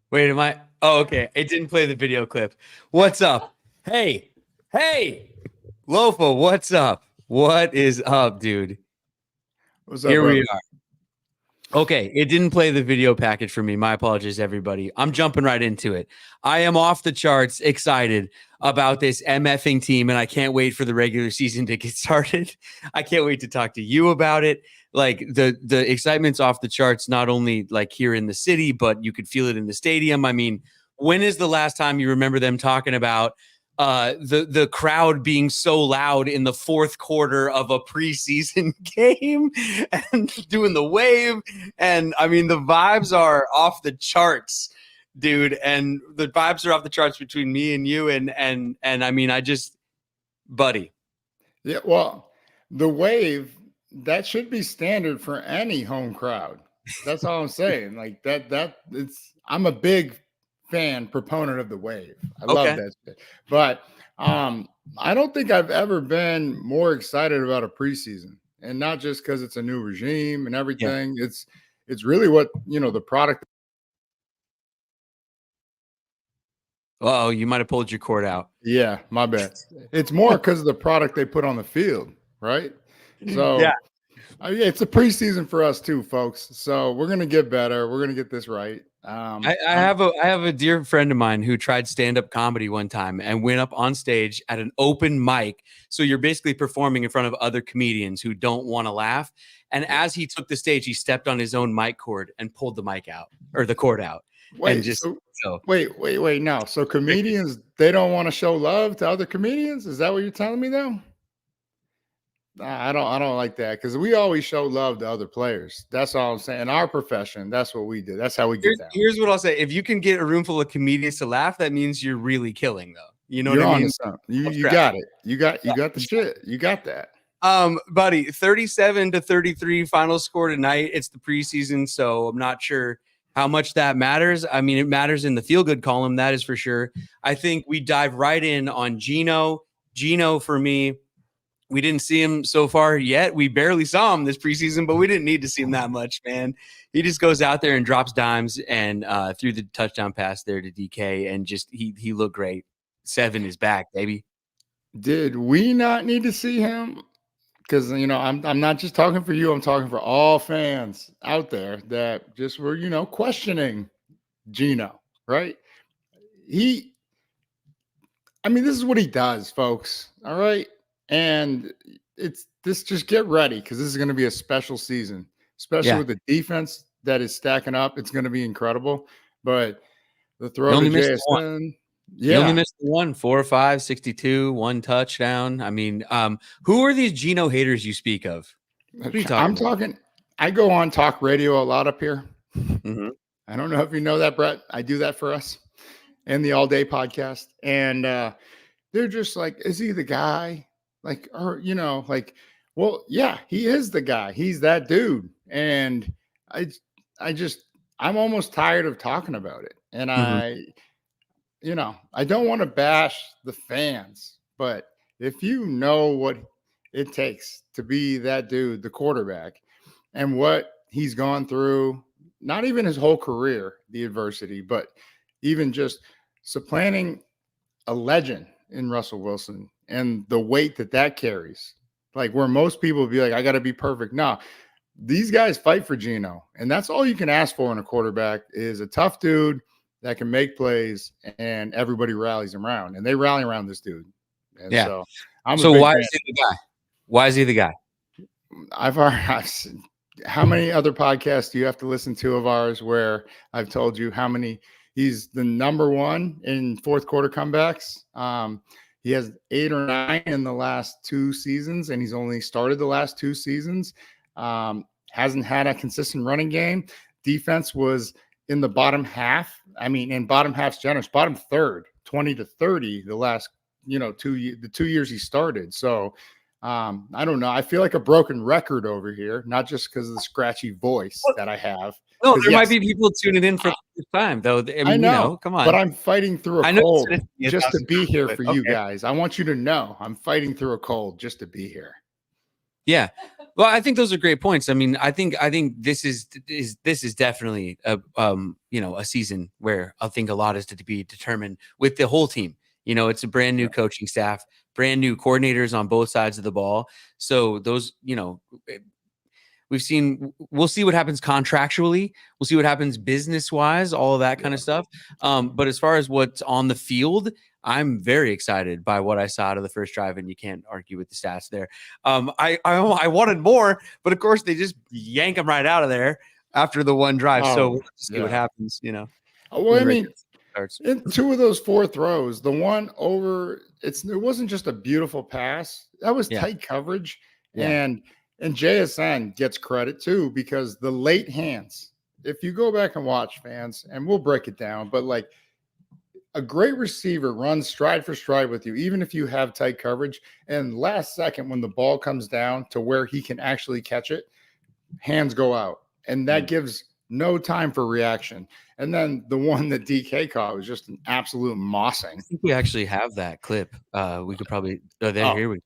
Wait, am I? Oh, okay. It didn't play the video clip. What's up? Hey, Lofa, what's up? What is up, dude? What's up, Here brother? we are. Okay, it didn't play the video package for me. My apologies, everybody. I'm jumping right into it. I am off the charts excited about this MFing team, and I can't wait for the regular season to get started. I can't wait to talk to you about it. Like the excitement's off the charts, not only like here in the city, but you could feel it in the stadium. I mean, when is the last time you remember them talking about the crowd being so loud in the fourth quarter of a preseason game and doing the wave? And I mean, the vibes are off the charts, dude. And the vibes are off the charts between me and you. And I mean, buddy. Yeah, well, the wave that should be standard for any home crowd. That's all I'm saying. Like that it's I'm a big proponent of the wave. I love that shit. But I don't think I've ever been more excited about a preseason. And not just because it's a new regime and everything. Yeah. It's really what, the product. Oh, you might have pulled your cord out. Yeah, my bad. It's more because of the product they put on the field, right? So yeah, it's a preseason for us too, folks. So we're gonna get better. We're gonna get this right. I have a dear friend of mine who tried stand-up comedy one time and went up on stage at an open mic. So you're basically performing in front of other comedians who don't want to laugh. And as he took the stage, he stepped on his own mic cord and pulled the mic out or the cord out. Wait, wait. No. So comedians, they don't want to show love to other comedians? Is that what you're telling me though? I don't like that because we always show love to other players. That's all I'm saying. In our profession, that's what we do. That's how we get down. Here's what I'll say. If you can get a room full of comedians to laugh, that means you're really killing though. You know what I mean? You got it. You got the shit. You got that. Buddy, 37-33 final score tonight. It's the preseason, so I'm not sure how much that matters. I mean, it matters in the feel-good column, that is for sure. I think we dive right in on Geno. Geno, for me, we didn't see him so far yet. We barely saw him this preseason, but we didn't need to see him that much, man. He just goes out there and drops dimes and threw the touchdown pass there to DK, and just he looked great. 7 is back, baby. Did we not need to see him? Because, I'm not just talking for you. I'm talking for all fans out there that just were, questioning Geno, right? This is what he does, folks. All right. And just get ready because this is going to be a special season, especially with the defense that is stacking up. It's going to be incredible. But the throw to JSN. Yeah. You only missed one, 4 or 5, 62, 1 touchdown. I mean, who are these Geno haters you speak of? What are you talking? I go on talk radio a lot up here. Mm-hmm. I don't know if you know that, Brett. I do that for us and the All Day podcast. And they're just like, is he the guy? Like, or, well, yeah, he is the guy. He's that dude. And I'm almost tired of talking about it. And I don't want to bash the fans, but if you know what it takes to be that dude, the quarterback, and what he's gone through, not even his whole career, the adversity, but even just supplanting a legend in Russell Wilson and the weight that carries, like where most people would be like, I got to be perfect. No, these guys fight for Geno, and that's all you can ask for in a quarterback is a tough dude that can make plays, and everybody rallies around, and they rally around this dude. And so why is he the guy? Why is he the guy? I've how many other podcasts do you have to listen to of ours where I've told you how many he's the number one in fourth quarter comebacks. He has 8 or 9 in the last 2 seasons, and he's only started the last 2 seasons. Hasn't had a consistent running game. Defense was in the bottom half. I mean, in bottom half's generous, bottom third, 20-30 the last, 2 years he started. So I don't know. I feel like a broken record over here, not just because of the scratchy voice that I have. No, there might be people tuning in for the first time, though. I know. Come on. But I'm fighting through a cold just to be here for you guys. I want you to know I'm fighting through a cold just to be here. Yeah. Well, I think those are great points. I mean, I think this is definitely a season where I think a lot is to be determined with the whole team. It's a brand new coaching staff, brand new coordinators on both sides of the ball. So those, we'll see what happens contractually. We'll see what happens business wise, all of that kind of stuff. But as far as what's on the field, I'm very excited by what I saw out of the first drive, and you can't argue with the stats there. I wanted more, but of course they just yank them right out of there after the one drive. So we'll see what happens, Well, I mean, in 2 of those 4 throws, the one over, it wasn't just a beautiful pass. That was tight coverage. Yeah. And JSN gets credit too, because the late hands, if you go back and watch, fans, and we'll break it down, but like a great receiver runs stride for stride with you, even if you have tight coverage. And last second, when the ball comes down to where he can actually catch it, hands go out. And that gives no time for reaction. And then the one that DK caught was just an absolute mossing. I think we actually have that clip. We could probably here we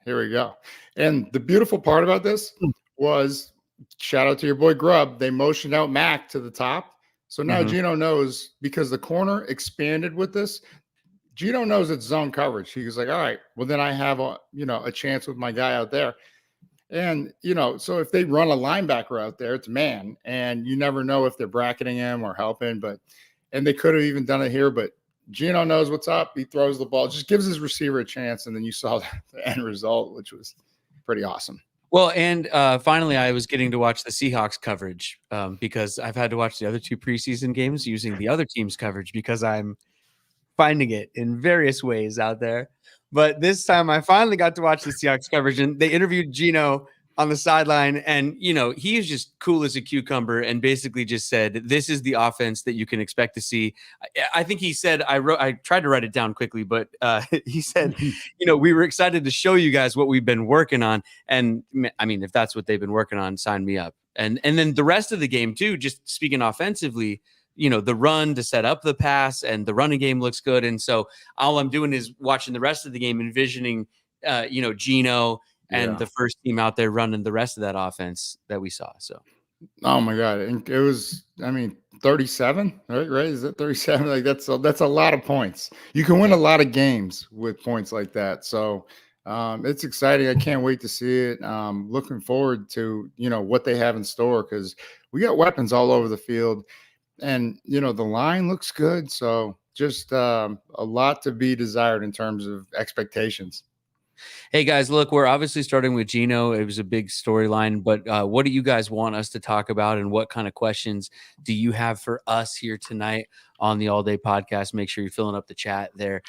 here we go. And the beautiful part about this was, shout out to your boy Grubb, they motioned out Mac to the top. So now Geno knows, because the corner expanded with this, Geno knows it's zone coverage. He was like, all right, well, then I have a chance with my guy out there. And, so if they run a linebacker out there, it's man, and you never know if they're bracketing him or helping, and they could have even done it here, but Geno knows what's up. He throws the ball, just gives his receiver a chance. And then you saw the end result, which was pretty awesome. Well, and finally, I was getting to watch the Seahawks coverage because I've had to watch the other 2 preseason games using the other team's coverage because I'm finding it in various ways out there. But this time I finally got to watch the Seahawks coverage, and they interviewed Geno on the sideline, and he is just cool as a cucumber and basically just said, this is the offense that you can expect to see. I think he said, I tried to write it down quickly, but he said, we were excited to show you guys what we've been working on. And I mean, if that's what they've been working on, sign me up. And then the rest of the game too, just speaking offensively, the run to set up the pass, and the running game looks good. And so all I'm doing is watching the rest of the game, envisioning, Geno and the first team out there running the rest of that offense that we saw. So, oh my God. And it was, 37, right? Is it 37? Like that's a lot of points. You can win a lot of games with points like that. So it's exciting. I can't wait to see it. Looking forward to, what they have in store, because we got weapons all over the field. And, the line looks good. So just a lot to be desired in terms of expectations. Hey guys, look, we're obviously starting with Geno. It was a big storyline, but what do you guys want us to talk about, and what kind of questions do you have for us here tonight on the All Day Podcast? Make sure you're filling up the chat there.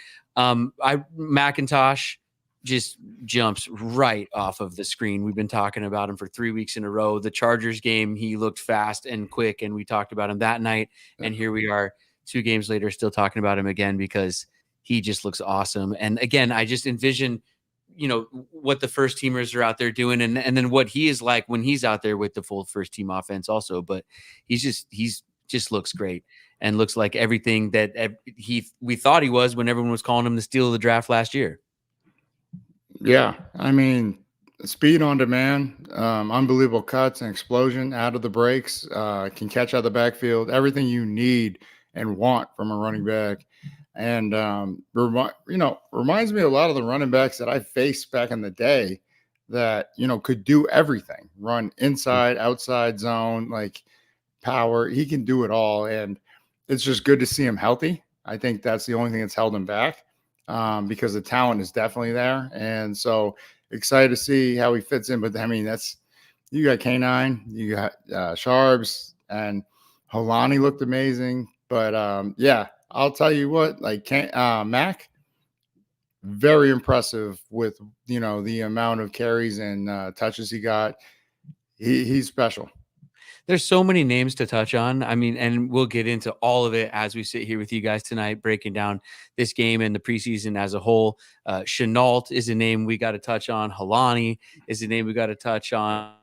Macintosh just jumps right off of the screen. We've been talking about him for 3 weeks in a row. The Chargers game, he looked fast and quick, and we talked about him that night. And here we are 2 games later, still talking about him again, because he just looks awesome. And again, I just envision, what the first teamers are out there doing, and then what he is like when he's out there with the full first team offense also. But he's just looks great, and looks like everything that we thought he was when everyone was calling him the steal of the draft last year. Yeah. Speed on demand, unbelievable cuts and explosion out of the breaks, can catch out of the backfield, everything you need and want from a running back. And, reminds me a lot of the running backs that I faced back in the day that, could do everything, run inside, outside zone, like power. He can do it all. And it's just good to see him healthy. I think that's the only thing that's held him back, because the talent is definitely there. And so excited to see how he fits in. But you got K9, you got Sharps, and Holani looked amazing. But I'll tell you what, Mac, very impressive with, the amount of carries and touches he got. He's special. There's so many names to touch on. And we'll get into all of it as we sit here with you guys tonight, breaking down this game and the preseason as a whole. Chenault is a name we got to touch on. Holani is a name we got to touch on.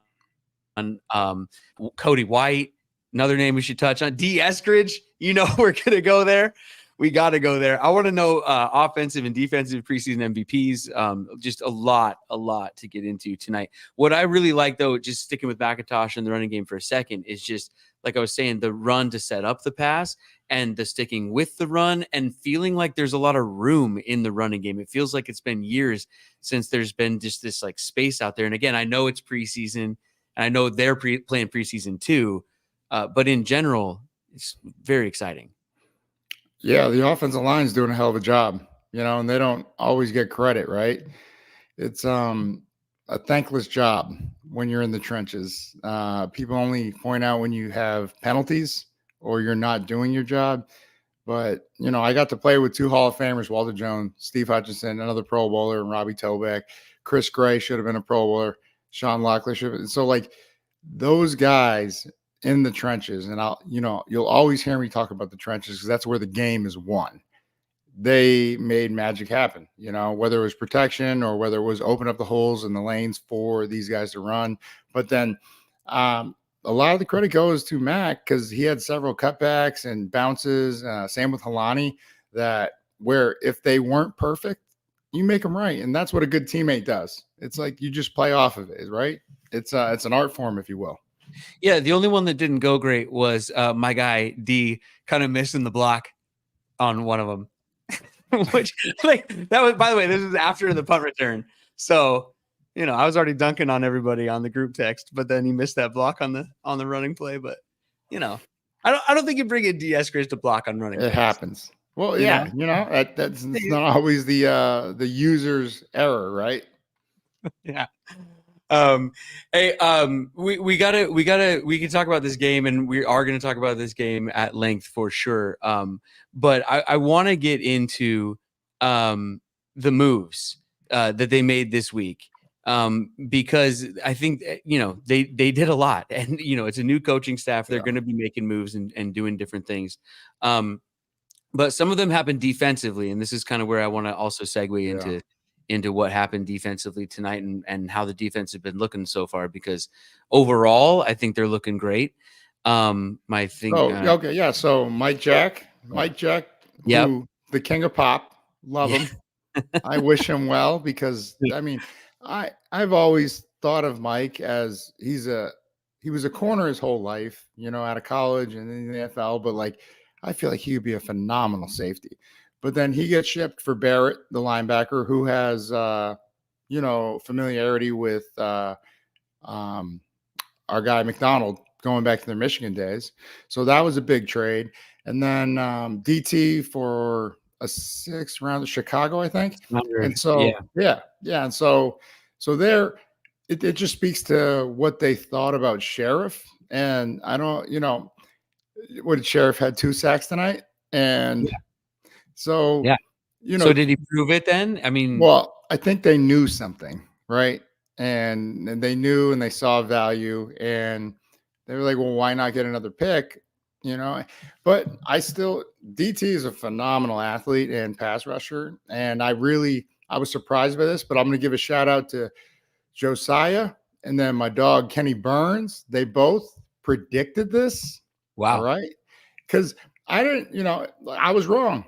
Cody White, another name we should touch on. Eskridge, we're going to go there. We got to go there. I want to know offensive and defensive preseason MVPs. Just a lot to get into tonight. What I really like, though, just sticking with McIntosh and the running game for a second, is just like I was saying, the run to set up the pass and the sticking with the run and feeling like there's a lot of room in the running game. It feels like it's been years since there's been just this like space out there. And again, I know it's preseason and I know they're playing preseason too, but in general, it's very exciting. Yeah, the offensive line is doing a hell of a job, and they don't always get credit, right? It's a thankless job when you're in the trenches. People only point out when you have penalties or you're not doing your job. But, I got to play with 2 Hall of Famers, Walter Jones, Steve Hutchinson, another Pro Bowler, and Robbie Toback. Chris Gray should have been a Pro Bowler. Sean Locklear should have been. So, like, those guys in the trenches, and you'll always hear me talk about the trenches because that's where the game is won. They made magic happen, whether it was protection or whether it was open up the holes in the lanes for these guys to run. But then a lot of the credit goes to Mac because he had several cutbacks and bounces. Same with Helani, that where if they weren't perfect, you make them right. And that's what a good teammate does. It's like you just play off of it, right? It's an art form, if you will. Yeah, the only one that didn't go great was my guy D kind of missing the block on one of them. Which, like, that was, by the way, this is after the punt return. So, I was already dunking on everybody on the group text, but then he missed that block on the running play. But, I don't think you bring in D Eskridge to block on running. It happens. Well, yeah, that's not always the user's error, right? Yeah. Hey, we can talk about this game, and we are going to talk about this game at length for sure. But I want to get into the moves that they made this week, because I think they did a lot, and it's a new coaching staff. They're going to be making moves and doing different things. But some of them happened defensively, and this is kind of where I want to also segue into what happened defensively tonight and how the defense has been looking so far, because overall, I think they're looking great. My thing. Okay. Yeah. So Mike Jack, yep. The king of pop, love him. I wish him well because I've always thought of Mike as he was a corner his whole life, out of college and in the NFL, but like, I feel like he would be a phenomenal safety. But then he gets shipped for Barrett, the linebacker, who has, familiarity with our guy McDonald going back to their Michigan days. So that was a big trade. And then DT for a 6th round of Chicago, I think. And so, yeah. And so there, it just speaks to what they thought about Sheriff. And I don't, what did Sheriff had 2 sacks tonight? And so, so did he prove it then? I mean, well, I think they knew something, right? And they knew and they saw value and they were like, well, why not get another pick? But DT is a phenomenal athlete and pass rusher. And I was surprised by this, but I'm going to give a shout out to Josiah and then my dog, Kenny Burns. They both predicted this. Wow. All right. Because I didn't, I was wrong.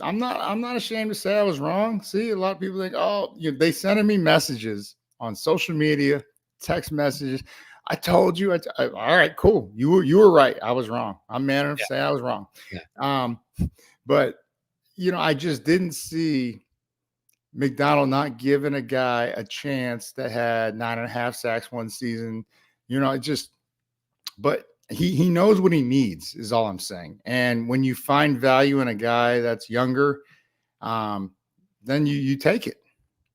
I'm not ashamed to say I was wrong. See, a lot of people think, they sending me messages on social media, text messages. I told you. All right, cool. You were right. I was wrong. I'm man enough to say I was wrong. Yeah. But I just didn't see McDonald not giving a guy a chance that had 9.5 sacks one season. But he knows what he needs is all I'm saying. And when you find value in a guy that's younger, then you take it.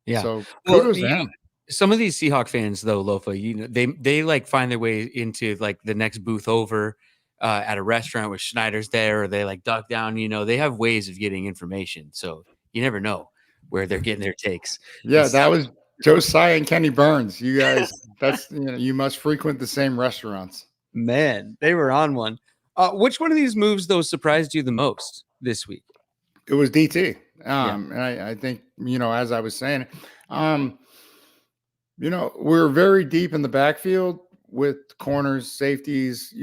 Yeah. So kudos to him. Some of these Seahawk fans, though, Lofa, they like find their way into like the next booth over at a restaurant with Schneider's there, or they like duck down. They have ways of getting information, so you never know where they're getting their takes. Yeah, that was Josiah and Kenny Burns. You guys, that's you must frequent the same restaurants. Man, they were on one. Which one of these moves, though, surprised you the most this week? It was DT. And I think, as I was saying, we're very deep in the backfield with corners, safeties.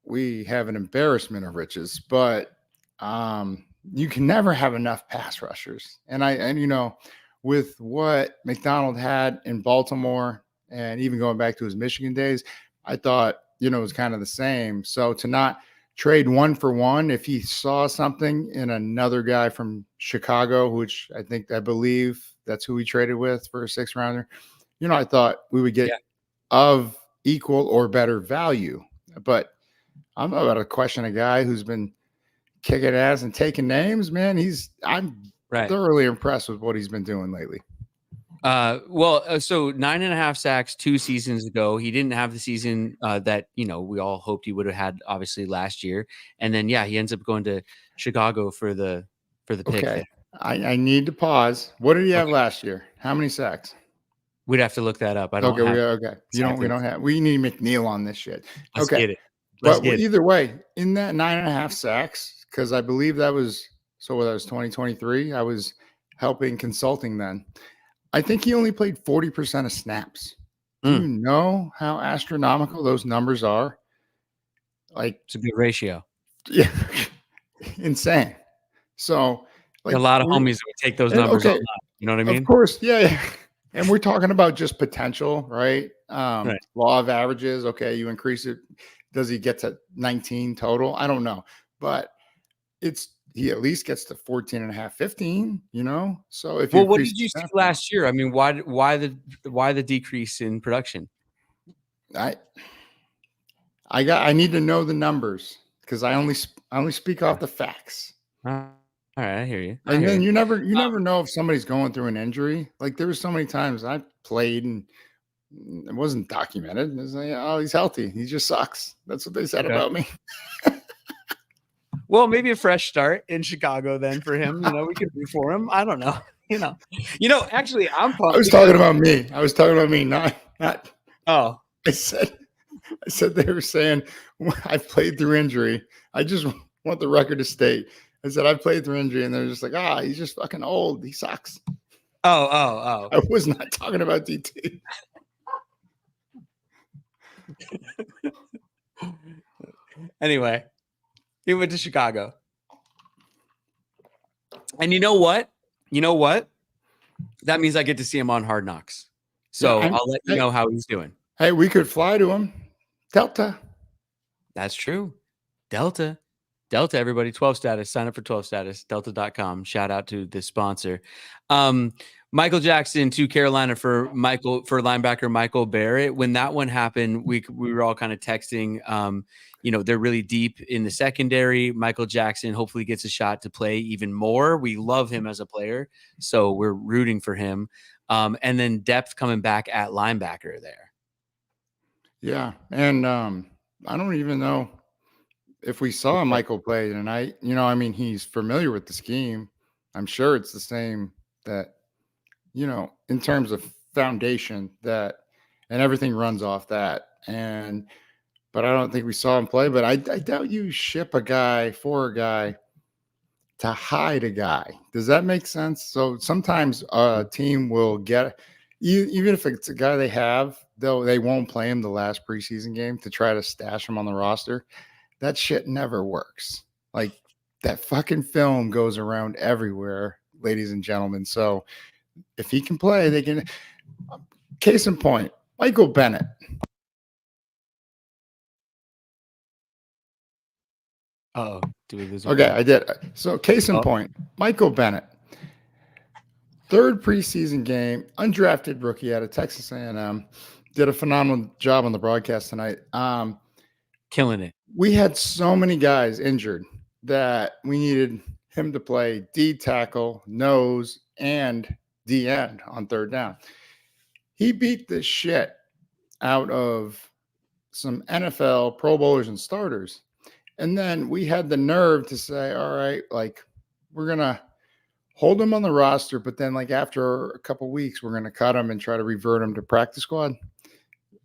We have an embarrassment of riches, but you can never have enough pass rushers. And with what McDonald had in Baltimore and even going back to his Michigan days, I thought, it was kind of the same. So to not trade 1-for-1, if he saw something in another guy from Chicago, which I believe that's who we traded with for a 6th rounder, I thought we would get of equal or better value. But I'm about to question a guy who's been kicking ass and taking names, man. I'm thoroughly impressed with what he's been doing lately. So 9.5 sacks 2 seasons ago. He didn't have the season that we all hoped he would have had, obviously, last year. And then he ends up going to Chicago for the pick. Okay, there. I need to pause. What did he have last year? How many sacks? We'd have to look that up. I don't have. Okay. We don't have. We need McNeil on this shit. Let's okay, get it. But either way, in that 9.5 sacks, because I believe that was that was 2023. I was helping consulting then. I think he only played 40% of snaps. Do you know how astronomical those numbers are? Like, it's a good ratio. Yeah, insane. So, a lot of homies would take those numbers. Okay, you know what I mean? Of course, yeah. And we're talking about just potential, right? Law of averages. Okay, you increase it. Does he get to 19 total? I don't know, but he at least gets to 14.5, 15. So if what did you see last year? I mean, why the decrease in production? I need to know the numbers because I only speak off the facts. All right, I hear you. And then you never know if somebody's going through an injury. Like there were so many times I played and it wasn't documented. It was like, oh, he's healthy. He just sucks. That's what they said about me. Well, maybe a fresh start in Chicago then for him. We could root for him. I don't know. Actually, I'm pumped. I was talking about me. Not. Oh, I said they were saying I've played through injury. I just want the record to state. I said I played through injury, and they're just like, he's just fucking old. He sucks. Oh. I was not talking about DT. Anyway, he went to Chicago. And you know what? That means I get to see him on Hard Knocks. So I'll let you know how he's doing. Hey, we could fly to him. Delta. That's true. Delta, everybody. 12 status. Sign up for 12 status. Delta.com. Shout out to the sponsor. Michael Jackson to Carolina for linebacker Michael Barrett. When that one happened, we were all kind of texting. They're really deep in the secondary. Michael Jackson hopefully gets a shot to play even more. We love him as a player, so we're rooting for him. And then depth coming back at linebacker there. Yeah, and I don't even know if we saw Michael play tonight. He's familiar with the scheme. I'm sure it's the same that. In terms of foundation and everything runs off that. But I don't think we saw him play, but I doubt you ship a guy for a guy to hide a guy. Does that make sense? So sometimes a team will get, even if it's a guy they have, they won't play him the last preseason game to try to stash him on the roster. That shit never works. Like that fucking film goes around everywhere, ladies and gentlemen. So if he can play, they can. Case in point, Michael Bennett. Oh, do we lose? Okay, I did. So, case in point, Michael Bennett, 3rd preseason game, undrafted rookie out of Texas A&M, did a phenomenal job on the broadcast tonight. Killing it. We had so many guys injured that we needed him to play D tackle, nose, and D end on 3rd down. He beat the shit out of some NFL Pro Bowlers and starters. And then we had the nerve to say, all right, like we're going to hold him on the roster, but then like after a couple weeks, we're going to cut him and try to revert him to practice squad.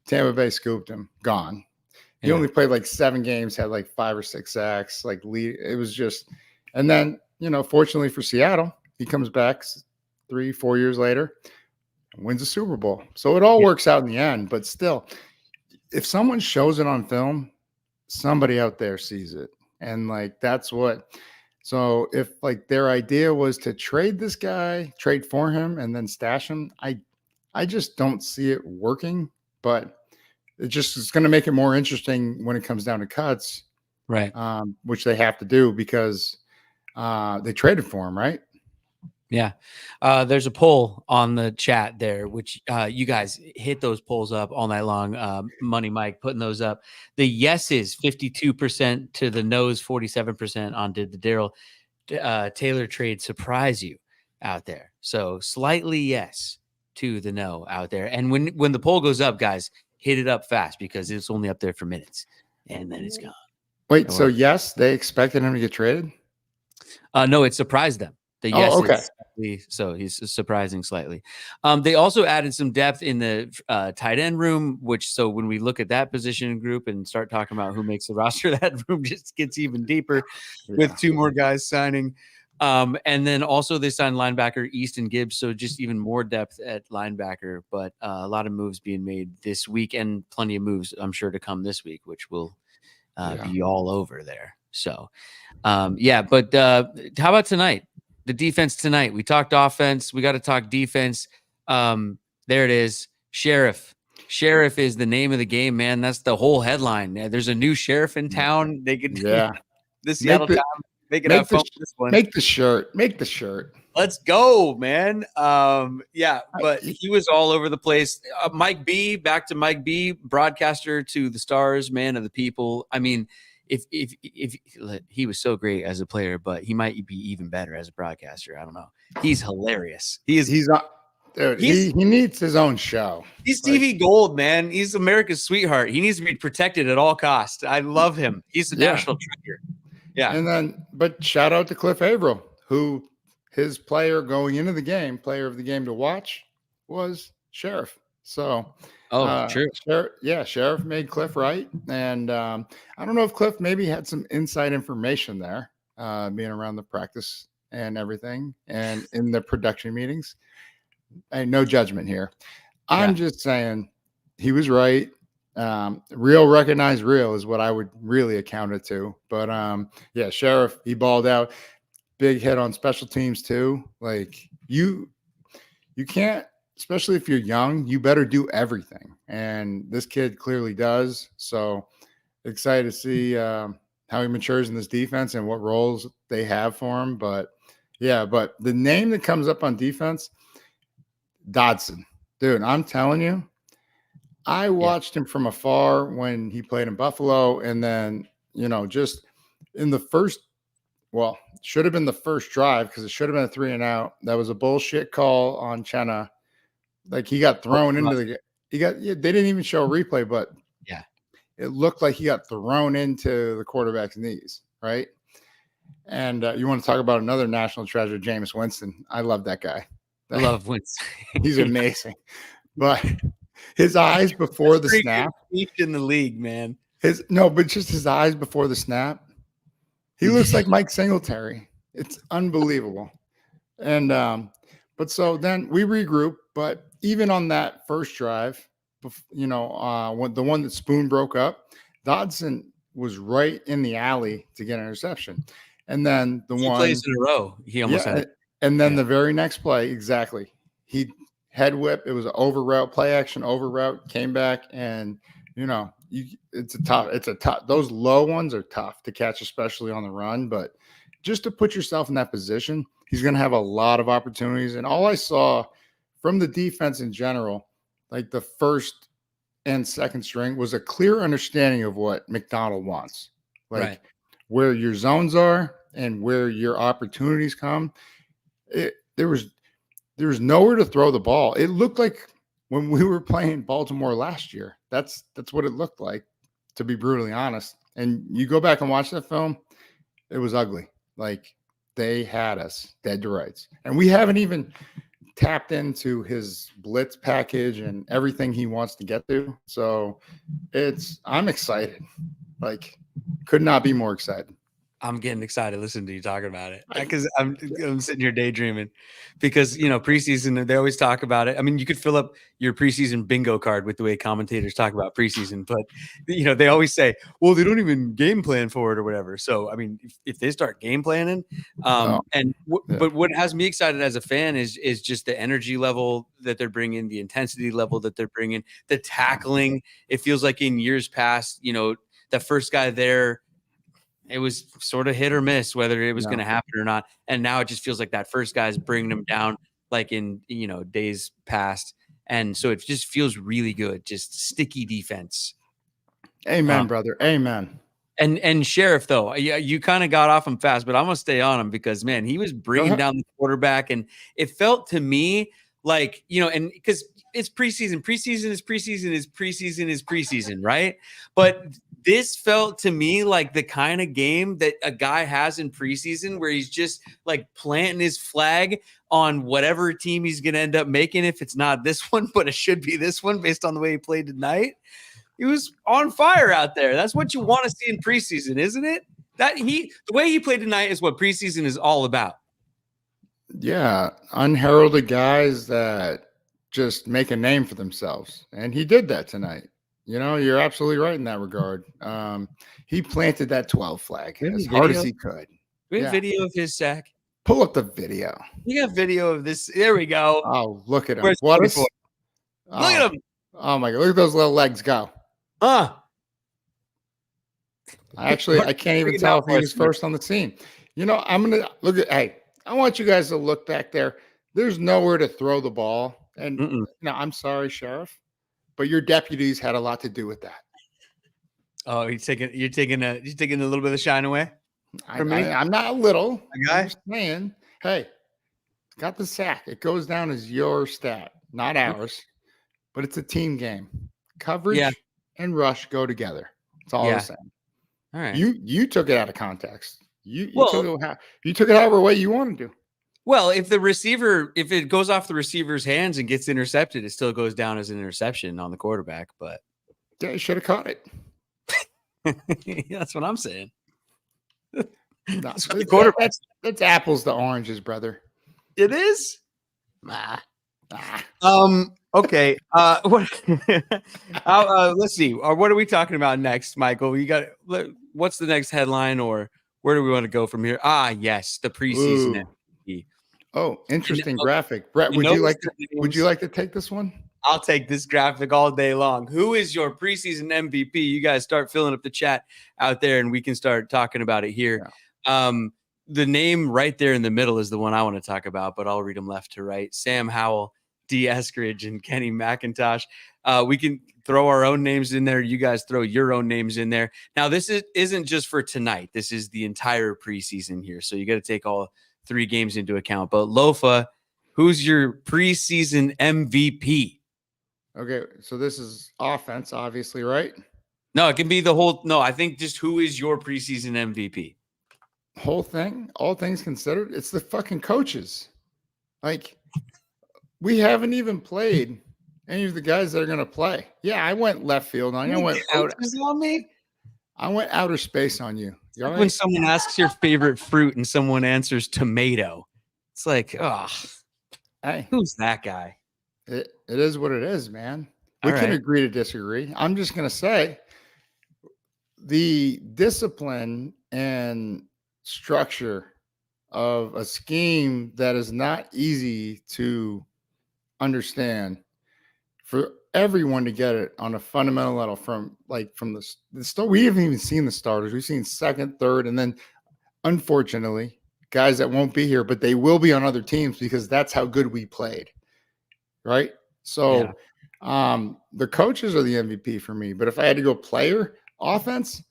Tampa Bay scooped him, gone. He only played like 7 games, had like 5 or 6 sacks, it was just, and then, fortunately for Seattle, he comes back 3-4 years later and wins a Super Bowl. So it all works out in the end, but still, if someone shows it on film, somebody out there sees it. And like, that's what, So if like their idea was to trade this guy, trade for him, and then stash him, I just don't see it working. But it just is going to make it more interesting when it comes down to cuts, Right. which they have to do because they traded for him, right? Yeah. There's a poll on the chat there, which you guys hit those polls up all night long. Money Mike putting those up. The yeses 52% to the no's 47% on did the Daryl Taylor trade surprise you out there? So slightly yes to the no out there. And when the poll goes up, guys, hit it up fast because it's only up there for minutes and then it's gone. Wait, so yes, they expected him to get traded? No, it surprised them. The yes, okay. So he's surprising slightly. They also added some depth in the tight end room, which so when we look at that position group and start talking about who makes the roster, that room just gets even deeper with 2 more guys signing. And then also they signed linebacker Easton Gibbs, so just even more depth at linebacker. But a lot of moves being made this week, and plenty of moves I'm sure to come this week, which will be all over there. So, but how about tonight? The defense tonight. We talked offense. We got to talk defense. There it is. Sheriff. Sheriff is the name of the game, man. That's the whole headline. There's a new sheriff in town. They could, the Seattle Times. They could have fun with this one. Make the shirt. Make the shirt. Let's go, man. But he was all over the place. Mike B, back to Mike B, broadcaster to the Stars, man of the people. I mean, if he was so great as a player, but he might be even better as a broadcaster. I don't know. He's hilarious. He needs his own show. He's TV gold, man. He's America's sweetheart. He needs to be protected at all costs. I love him. He's a national treasure. Yeah. And then, but shout out to Cliff Averill, who his player going into the game, player of the game to watch was Sheriff. So, true. Sheriff made Cliff right. And I don't know if Cliff maybe had some inside information there, being around the practice and everything and in the production meetings. And no judgment here. I'm just saying he was right. Real recognize real is what I would really account it to. But Sheriff, he balled out. Big hit on special teams too. Like you can't, especially if you're young, you better do everything. And this kid clearly does. So excited to see how he matures in this defense and what roles they have for him. But the name that comes up on defense, Dodson. Dude, I'm telling you, I watched him from afar when he played in Buffalo. And then, just in the first, should have been the first drive because it should have been a 3-and-out. That was a bullshit call on Chenna. Like he got thrown into the – they didn't even show a replay, but it looked like he got thrown into the quarterback's knees, right? And you want to talk about another national treasure, Jameis Winston. I love that guy. I love Winston. He's amazing. But his eyes before the snap. In the league, man. But just his eyes before the snap. He looks like Mike Singletary. It's unbelievable. And but so then we regroup. But even on that first drive, when the one that Spoon broke up, Dodson was right in the alley to get an interception. And then the one plays in a row, he almost had it. And then the very next play, exactly. He head whip. It was an over route, play action over route, came back, and it's a tough. Those low ones are tough to catch, especially on the run. But just to put yourself in that position, he's going to have a lot of opportunities. And all I saw from the defense in general, like the first and second string, was a clear understanding of what McDonald wants, like where your zones are and where your opportunities come. There was nowhere to throw the ball. It looked like when we were playing Baltimore last year. That's what it looked like, to be brutally honest. And you go back and watch that film, it was ugly. Like they had us dead to rights. And we haven't even tapped into his blitz package and everything he wants to get to. So I'm excited. Like could not be more excited. I'm getting excited listening to you talking about it because I'm sitting here daydreaming because, preseason, they always talk about it. I mean, you could fill up your preseason bingo card with the way commentators talk about preseason, but, they always say, well, they don't even game plan for it or whatever. So, I mean, if they start game planning, Yeah. but what has me excited as a fan is just the energy level that they're bringing, the intensity level that they're bringing, the tackling. It feels like in years past, the first guy there, it was sort of hit or miss whether it was going to happen or not. And now it just feels like that first guy's bringing them down like in, days past. And so it just feels really good. Just sticky defense. Amen, brother. Amen. And Sheriff, though, you kind of got off him fast, but I'm going to stay on him because, man, he was bringing down the quarterback. And it felt to me like, and because it's preseason. Preseason is preseason, right? But this felt to me like the kind of game that a guy has in preseason where he's just like planting his flag on whatever team he's going to end up making. If it's not this one, but it should be this one based on the way he played tonight. He was on fire out there. That's what you want to see in preseason, isn't it? The way he played tonight is what preseason is all about. Yeah. Unheralded guys that just make a name for themselves. And he did that tonight. You're absolutely right in that regard. He planted that 12 flag as hard as he could. We have video of his sack. Pull up the video. You got video of this. There we go. Oh, look at him. Look at him. Oh my God. Look at those little legs go. I can't even tell if he was first on the team. I'm going to look at, hey, I want you guys to look back there. There's nowhere to throw the ball. And I'm sorry, Sheriff, but your deputies had a lot to do with that. Oh, you're taking a little bit of the shine away from me? I'm not a little. I'm just saying, hey, got the sack. It goes down as your stat, not ours, but it's a team game. Coverage and rush go together. That's all I'm saying. All right. You took it out of context. You took it however way you wanted to. Well, if it goes off the receiver's hands and gets intercepted, it still goes down as an interception on the quarterback. But yeah, you should have caught it. That's what I'm saying. That's apples to oranges, brother. It is. Okay. Let's see. What are we talking about next, Michael? What's the next headline, or where do we want to go from here? Yes, the preseason MVP. Oh, interesting graphic. Brett, would you like to take this one? I'll take this graphic all day long. Who is your preseason MVP? You guys start filling up the chat out there, and we can start talking about it here. Yeah. The name right there in the middle is the one I want to talk about, but I'll read them left to right. Sam Howell, D. Eskridge, and Kenny McIntosh. We can throw our own names in there. You guys throw your own names in there. Now, this isn't just for tonight. This is the entire preseason here. So you got to take all 3 games into account. But Lofa, who's your preseason MVP? Okay, so this is offense, obviously, right? No, it can be the whole. No, I think just who is your preseason MVP? Whole thing, all things considered, it's the fucking coaches. Like, we haven't even played any of the guys that are going to play. Yeah, I went left field on you. I went outer space on you. Right? When someone asks your favorite fruit and someone answers tomato, it's like, hey, who's that guy? It is what it is, man. We can agree to disagree. I'm just going to say the discipline and structure of a scheme that is not easy to understand for everyone to get it on a fundamental level from the start. We haven't even seen the starters. We've seen second, third, and then unfortunately guys that won't be here, but they will be on other teams because that's how good we played. Right. So the coaches are the MVP for me, but if I had to go player offense,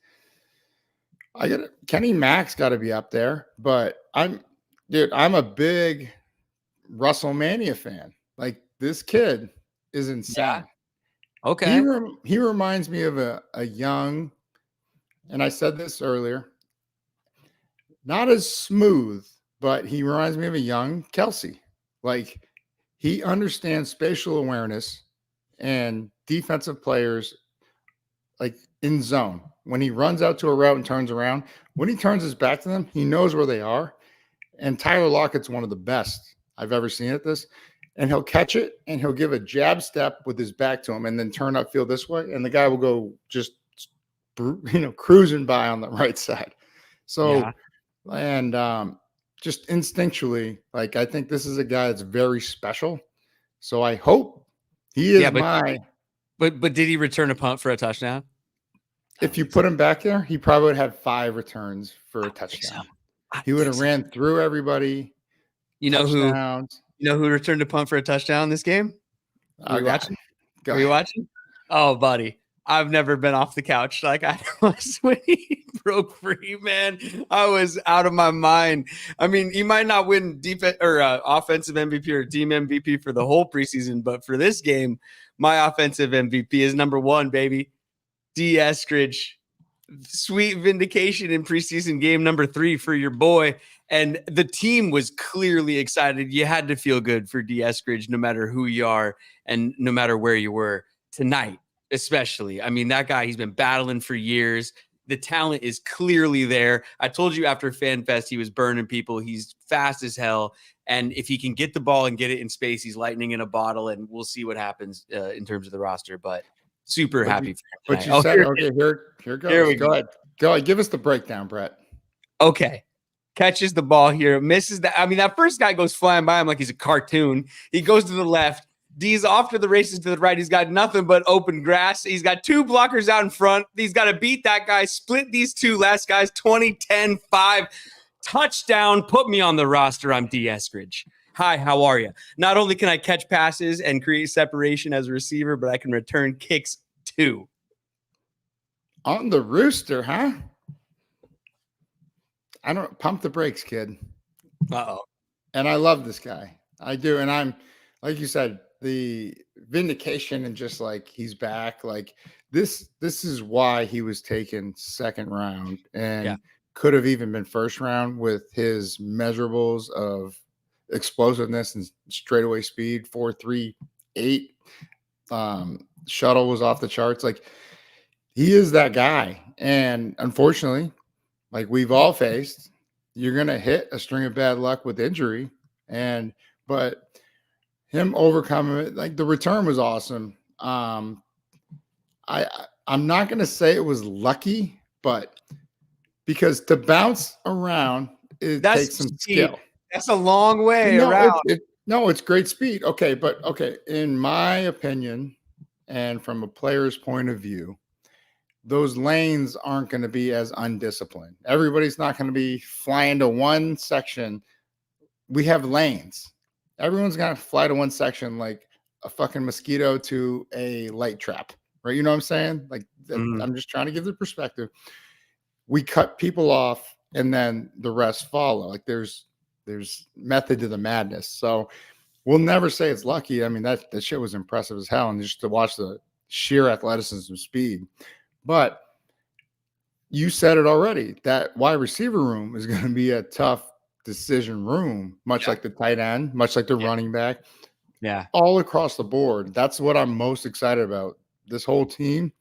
Kenny Mack's got to be up there, but I'm a big Russell Mania fan. Like, this kid is insane. Yeah. Okay. He reminds me of a young, and I said this earlier, not as smooth, but he reminds me of a young Kelsey. Like, he understands spatial awareness and defensive players. like in zone. When he runs out to a route and turns around, when he turns his back to them, he knows where they are. And Tyler Lockett's one of the best I've ever seen at this. And he'll catch it and he'll give a jab step with his back to him and then turn upfield this way. And the guy will go just, cruising by on the right side. So, just instinctually, like, I think this is a guy that's very special. So I hope he is But did he return a punt for a touchdown? If you put him back there, he probably would have 5 returns for a touchdown. He would have ran through everybody. You know who returned a punt for a touchdown in this game? Are you watching? Are you watching? Oh, buddy. I've never been off the couch like I was when he broke free, man. I was out of my mind. I mean, you might not win defense or offensive MVP or team MVP for the whole preseason, but for this game, my offensive MVP is number 1, baby. Eskridge. Sweet vindication in preseason game number 3 for your boy. And the team was clearly excited. You had to feel good for Eskridge, no matter who you are and no matter where you were tonight, especially. I mean, that guy, he's been battling for years. The talent is clearly there. I told you after FanFest, he was burning people. He's fast as hell. And if he can get the ball and get it in space, he's lightning in a bottle. And we'll see what happens in terms of the roster. But super happy for him. But you said, okay, here goes. Here we go. Go ahead. Give us the breakdown, Brett. Okay. Catches the ball here, misses that. I mean, that first guy goes flying by him like he's a cartoon. He goes to the left. D's off to the races to the right. He's got nothing but open grass. He's got 2 blockers out in front. He's got to beat that guy, split these 2 last guys, 20, 10, 5. Touchdown. Put me on the roster. I'm Eskridge. Hi, how are you? Not only can I catch passes and create separation as a receiver, but I can return kicks too. On the rooster, huh? I don't pump the brakes, kid. Uh-oh. And I love this guy. I do. And I'm, like you said, the vindication and just like he's back. Like this is why he was taken 2nd round and could have even been 1st round with his measurables of explosiveness and straightaway speed, 4.38. Shuttle was off the charts. Like he is that guy. And unfortunately, like we've all faced, you're going to hit a string of bad luck with injury. But him overcoming it, like the return was awesome. I'm not going to say it was lucky, but because to bounce around, it takes some skill. That's a long way around. It's great speed. Okay. In my opinion, and from a player's point of view, those lanes aren't going to be as undisciplined. Everybody's not going to be flying to one section. We have lanes. Everyone's going to fly to one section like a fucking mosquito to a light trap, right? You know what I'm saying? Like, I'm just trying to give the perspective. We cut people off and then the rest follow. Like there's method to the madness. So we'll never say it's lucky. I mean, that shit was impressive as hell. And just to watch the sheer athleticism and speed. But you said it already, that wide receiver room is going to be a tough decision room, much like the tight end, much like the running back. Yeah. All across the board. That's what I'm most excited about. This whole team.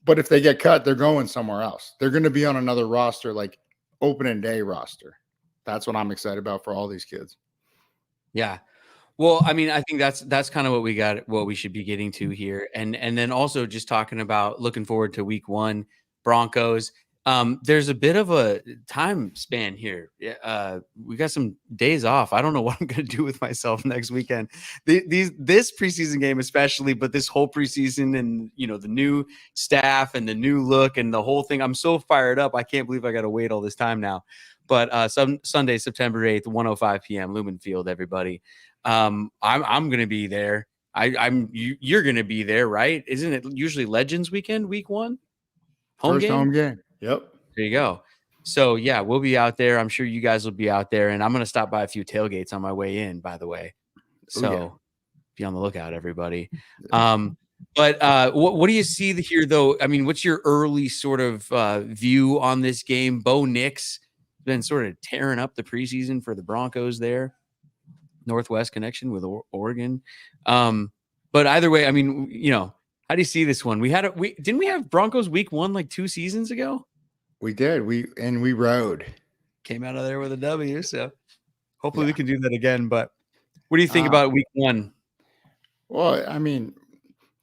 But if they get cut, they're going somewhere else. They're going to be on another roster, like opening day roster. That's what I'm excited about for all these kids. Yeah. Well, I mean, I think that's kind of what we should be getting to here. And then also just talking about looking forward to week 1, Broncos. There's a bit of a time span here. We got some days off. I don't know what I'm going to do with myself next weekend. This preseason game, especially, but this whole preseason and, the new staff and the new look and the whole thing. I'm so fired up. I can't believe I got to wait all this time now. But Sunday, September 8th, 1:05 p.m., Lumen Field, everybody. I'm going to be there. You're going to be there, right? Isn't it usually Legends weekend, week 1? Home game? Yep. There you go. So yeah, we'll be out there. I'm sure you guys will be out there, and I'm going to stop by a few tailgates on my way in, by the way. So be on the lookout, everybody. But what do you see here, though? I mean, what's your early sort of view on this game? Bo Nix been sort of tearing up the preseason for the Broncos there. Northwest connection with Oregon. But either way, I mean, How do you see this one? Didn't we have Broncos week 1 like 2 seasons ago? We did. We rode. Came out of there with a W. So hopefully Yeah. we can do that again. But what do you think about week 1? Well, I mean,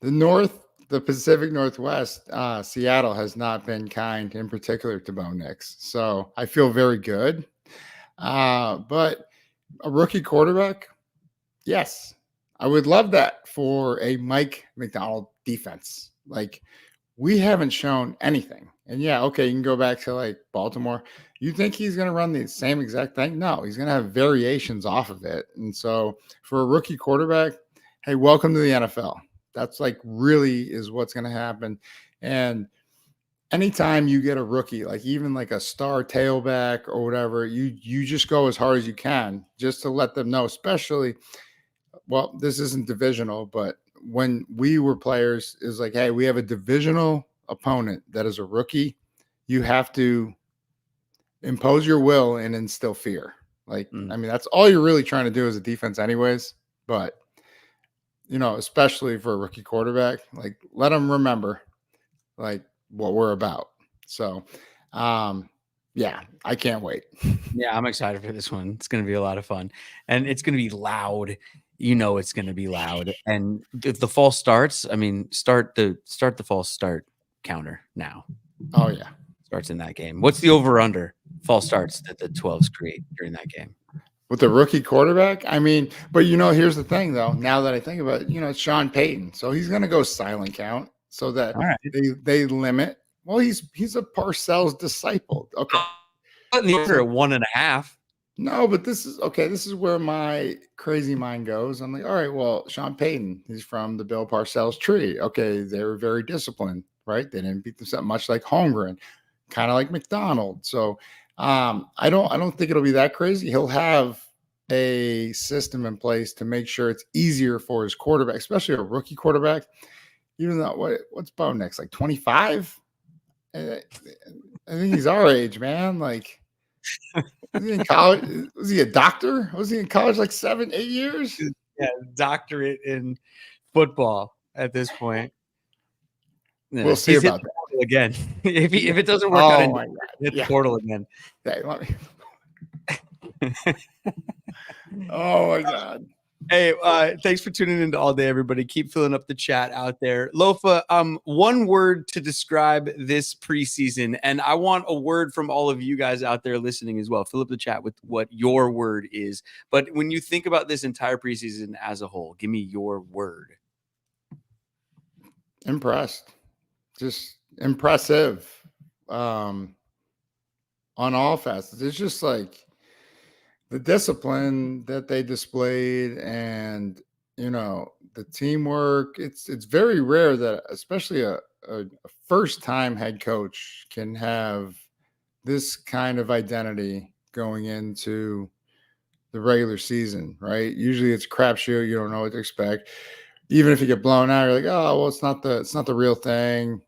the Pacific Northwest, Seattle has not been kind, in particular to Bo Nix. So I feel very good. But a rookie quarterback, yes, I would love that for a Mike McDonald defense. Like, we haven't shown anything. And yeah, okay, you can go back to like Baltimore. You think he's going to run the same exact thing? No, he's going to have variations off of it. And so for a rookie quarterback, hey, welcome to the NFL. That's like really is what's going to happen. And anytime you get a rookie, like even like a star tailback or whatever, you just go as hard as you can just to let them know, especially, well, this isn't divisional, but when we were players, is like, hey, we have a divisional opponent that is a rookie. You have to impose your will and instill fear. Like, I mean, that's all you're really trying to do as a defense anyways. But, especially for a rookie quarterback, like let them remember like what we're about. So, yeah, I can't wait. Yeah, I'm excited for this one. It's going to be a lot of fun, and it's going to be loud. It's going to be loud. And if the false starts, I mean, start the false start counter now. Oh yeah, starts in that game. What's the over under false starts that the 12s create during that game? With the rookie quarterback, I mean, but here's the thing though. Now that I think about it, it's Sean Payton, so he's going to go silent count so that they limit. Well, he's a Parcells disciple. Okay, but the order at 1.5. No, but this is okay. This is where my crazy mind goes. I'm like, all right, well, Sean Payton, he's from the Bill Parcells tree. Okay, they were very disciplined, right? They didn't beat themselves much like Holmgren, kind of like McDonald. So I don't think it'll be that crazy. He'll have a system in place to make sure it's easier for his quarterback, especially a rookie quarterback. Even though what's Bo Nix, like 25? I think he's our age, man. Like, was he in college? Was he a doctor? Was he in college like 7-8 years? Yeah, doctorate in football at this point. Yeah, we'll see about that again. if it doesn't work out, hit the portal again. Okay, oh my God. Hey, thanks for tuning into All Day, everybody. Keep filling up the chat out there. Lofa, one word to describe this preseason, and I want a word from all of you guys out there listening as well. Fill up the chat with what your word is. But when you think about this entire preseason as a whole, give me your word. Impressed. Just impressive. On all facets. It's just like the discipline that they displayed and, the teamwork. It's very rare that especially a first-time head coach can have this kind of identity going into the regular season, right? Usually it's a crapshoot. You don't know what to expect. Even if you get blown out, you're like, oh, well, it's not the real thing,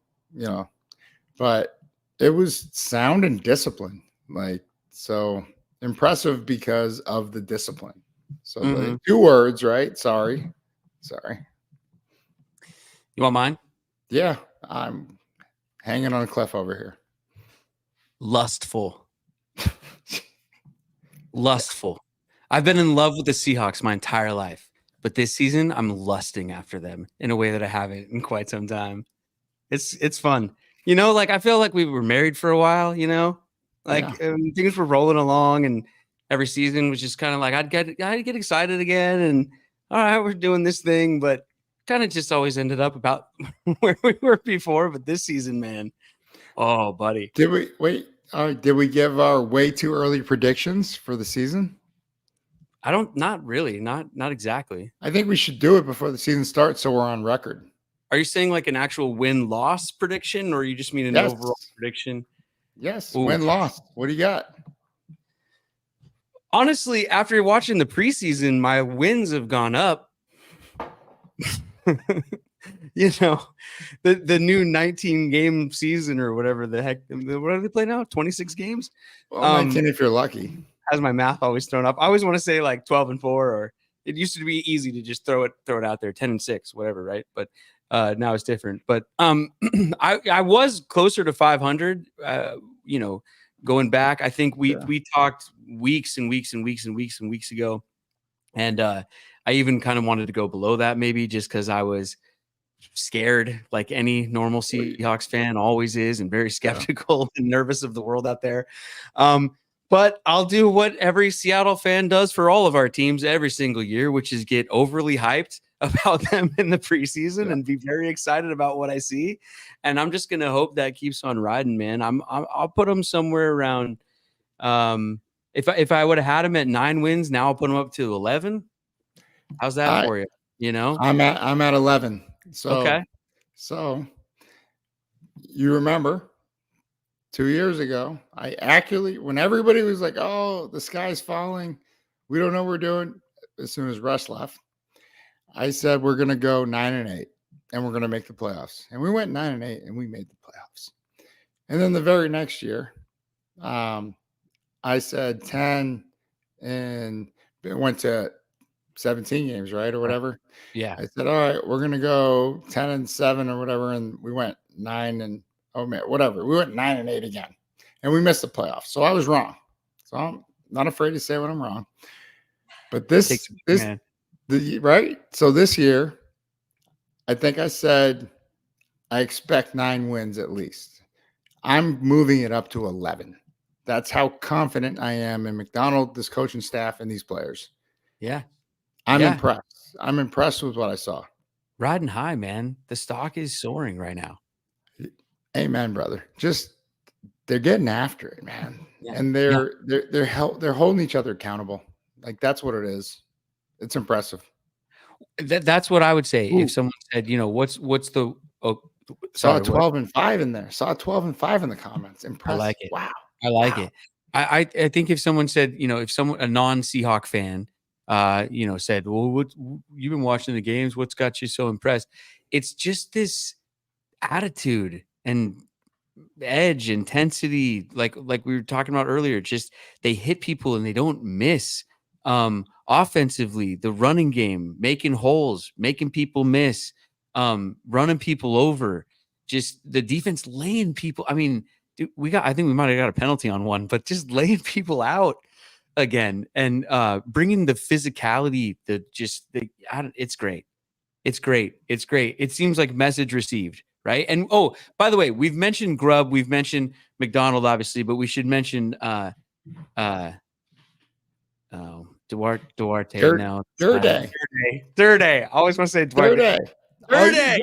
but it was sound and discipline. Like, so impressive because of the discipline. So the 2 words, right? Sorry. You want mine? Yeah, I'm hanging on a cliff over here. Lustful. I've been in love with the Seahawks my entire life, but this season I'm lusting after them in a way that I haven't in quite some time. It's fun. I feel like we were married for a while, things were rolling along and every season was just kind of like I'd get excited again and all right, we're doing this thing, but kind of just always ended up about where we were before. But this season, man, oh, buddy. Did we give our way too early predictions for the season? Not really. Not exactly. I think we should do it before the season starts so we're on record. Are you saying like an actual win-loss prediction, or you just mean an overall prediction? Yes, win-loss. What do you got? Honestly, after watching the preseason, my wins have gone up. The new 19-game season or whatever the heck. What do they play now? 26 games? Well, 19 if you're lucky. Has my math always thrown up. I always want to say like 12-4 or It used to be easy to just throw it out there, 10-6, whatever, right? But now it's different. But I was closer to 500. Going back, I think we talked weeks and weeks and weeks and weeks and weeks ago, and I even kind of wanted to go below that, maybe just because I was scared, like any normal Seahawks fan always is, and very skeptical and nervous of the world out there. But I'll do what every Seattle fan does for all of our teams every single year, which is get overly hyped about them in the preseason and be very excited about what I see. And I'm just gonna hope that keeps on riding, man. I'll put them somewhere around. If I would have had them at 9 wins, now I'll put them up to 11. How's that for you? You know, I'm at 11. So okay. So you remember 2 years ago, I accurately, when everybody was like, "Oh, the sky's falling, we don't know what we're doing," as soon as Russ left, I said we're going to go 9-8 and we're going to make the playoffs. And we went 9-8 and we made the playoffs. And then the very next year, I said 10 and it went to 17 games, right? Or whatever. Yeah. I said, all right, we're going to go 10-7 or whatever. And we went 9 and whatever. We went 9-8 again and we missed the playoffs. So I was wrong. So I'm not afraid to say when I'm wrong, but right. So this year, I think I said, I expect 9 wins at least. I'm moving it up to 11. That's how confident I am in McDonald, this coaching staff, and these players. Yeah. I'm impressed. I'm impressed with what I saw. Riding high, man. The stock is soaring right now. Amen, brother. Just they're getting after it, man. Yeah. And they're holding each other accountable. Like that's what it is. It's impressive. That's what I would say. Ooh. If someone said, what's the saw 12-5 in there. Saw 12-5 in the comments. Impressive. I like it. Wow. I like it. I think if someone said, if a non-Seahawk fan said, well, you've been watching the games, what's got you so impressed? It's just this attitude and edge, intensity, like we were talking about earlier. Just they hit people and they don't miss. Offensively, the running game, making holes, making people miss, running people over, just the defense laying people. I mean, dude, I think we might have got a penalty on one, but just laying people out again and bringing the physicality, it's great. It's great. It's great. It seems like message received, right? And by the way, we've mentioned Grubb, we've mentioned McDonald, obviously, but we should mention Duarte now. Third day. I always want to say Duarte. Third day.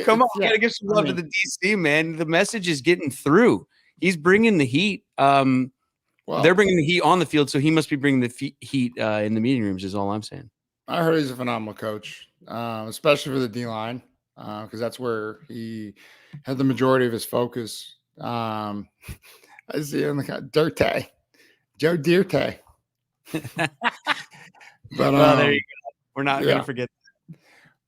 Come on, gotta give some love to the DC, man. The message is getting through. He's bringing the heat. They're bringing the heat on the field, so he must be bringing the heat in the meeting rooms. Is all I'm saying. I heard he's a phenomenal coach, especially for the D line, because that's where he had the majority of his focus. I see him Dirte, Joe Dirte. But there you go. We're not going to forget.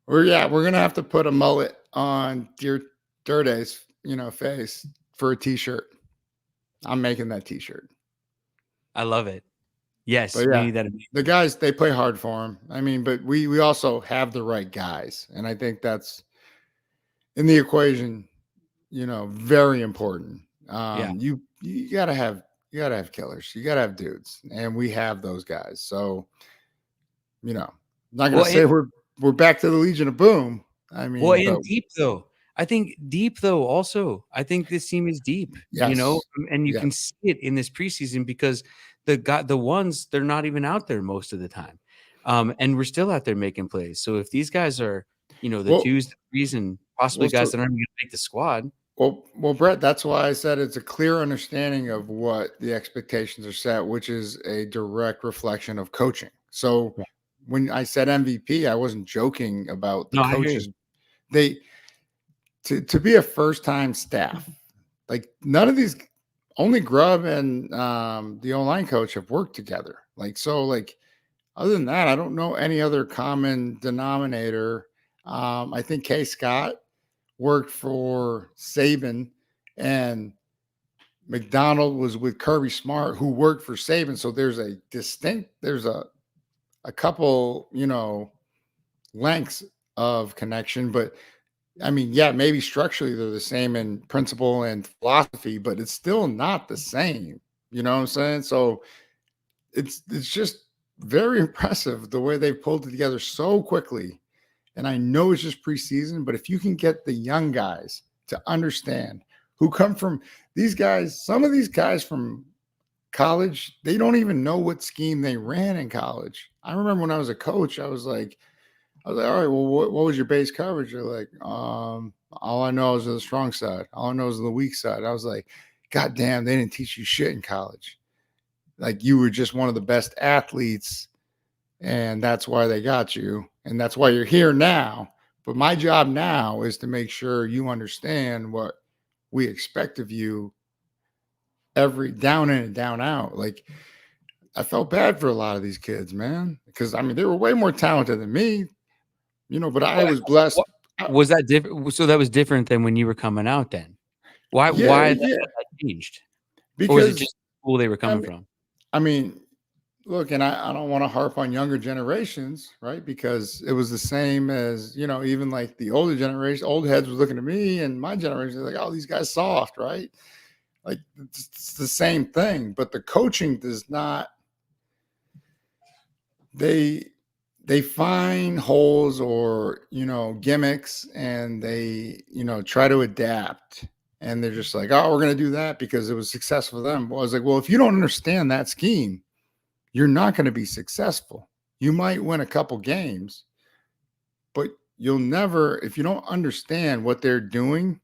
We're going to have to put a mullet on Dirte's face for a t-shirt. I'm making that t-shirt. I love it. Yes, we need that. The guys, they play hard for him. I mean, but we also have the right guys, and I think that's in the equation. Very important. You gotta have killers. You gotta have dudes, and we have those guys. So, not gonna say we're back to the Legion of Boom. I mean, and deep though. I think deep though. Also, I think this team is deep. Yes. And you can see it in this preseason because the ones they're not even out there most of the time, and we're still out there making plays. So if these guys are, the twos, the threes, and possibly guys that aren't even going to make the squad. Well, Brett, that's why I said it's a clear understanding of what the expectations are set, which is a direct reflection of coaching. So when I said MVP, I wasn't joking about the coaches. To be a first-time staff, like none of these, only Grubb and the O-line coach have worked together. Other than that, I don't know any other common denominator. I think K. Scott worked for Saban, and McDonald was with Kirby Smart, who worked for Saban. So there's a a couple, lengths of connection, but I mean, yeah, maybe structurally they're the same in principle and philosophy, but it's still not the same. You know what I'm saying? So it's just very impressive the way they pulled it together so quickly. And I know it's just preseason, but if you can get the young guys to understand who come from these guys, some of these guys from college, they don't even know what scheme they ran in college. I remember when I was a coach, all right, well, what was your base coverage? They're like, all I know is the strong side. All I know is the weak side. I was like, God damn, they didn't teach you shit in college. Like you were just one of the best athletes, and that's why they got you, and that's why you're here now. But my job now is to make sure you understand what we expect of you every down in and down out. Like I felt bad for a lot of these kids, man, because I mean they were way more talented than me, but I was blessed. Was that different? So that was different than when you were coming out then? Why Yeah, that changed? Or was it because just the school they were coming from? I mean, look, and I don't want to harp on younger generations, right? Because it was the same as, even like the older generation, old heads was looking at me and my generation, like, oh, these guys soft, right? Like it's the same thing, but the coaching does not, they find holes or, gimmicks and they, try to adapt. And they're just like, oh, we're going to do that because it was successful for them. Well, I was like, well, if you don't understand that scheme, you're not going to be successful. You might win a couple games, but you'll never, if you don't understand what they're doing,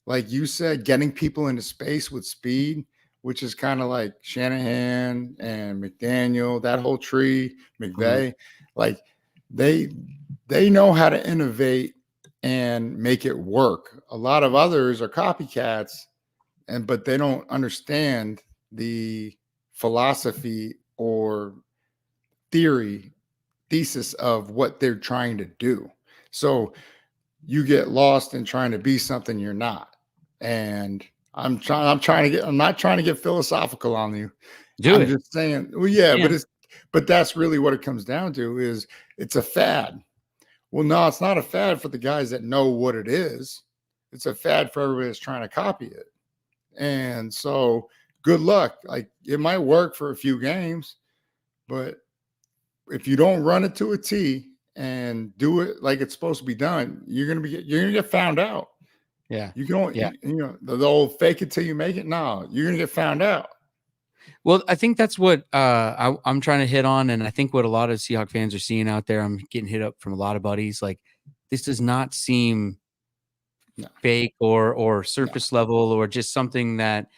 like you said, getting people into space with speed, which is kind of like Shanahan and McDaniel, that whole tree, McVay, like they know how to innovate and make it work. A lot of others are copycats, but they don't understand the philosophy or thesis of what they're trying to do. So you get lost in trying to be something you're not. And I'm not trying to get philosophical on you. Just saying, well, yeah, but that's really what it comes down to is it's a fad. Well, no, it's not a fad for the guys that know what it is. It's a fad for everybody that's trying to copy it. And so good luck. Like it might work for a few games, but if you don't run it to a T and do it like it's supposed to be done, you're gonna get found out. Yeah. You can the old fake it till you make it. No, you're gonna get found out. Well, I think that's what I'm trying to hit on, and I think what a lot of Seahawks fans are seeing out there. I'm getting hit up from a lot of buddies. Like, this does not seem fake or surface level or just something that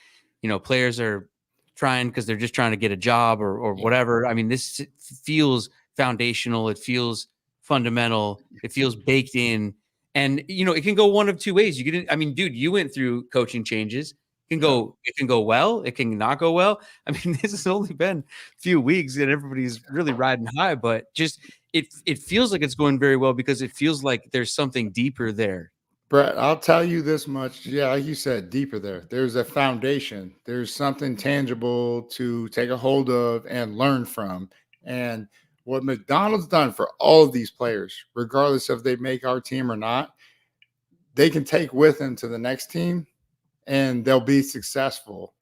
players are trying because they're just trying to get a job or whatever. I mean, this feels foundational. It feels fundamental. It feels baked in, and it can go one of two ways. I mean, dude, you went through coaching changes. It can go well. It can not go well. I mean, this has only been a few weeks and everybody's really riding high, but just it feels like it's going very well because it feels like there's something deeper there. Brett, I'll tell you this much. Yeah, like you said, deeper there. There's a foundation. There's something tangible to take a hold of and learn from. And what McDonald's done for all of these players, regardless if they make our team or not, they can take with them to the next team and they'll be successful.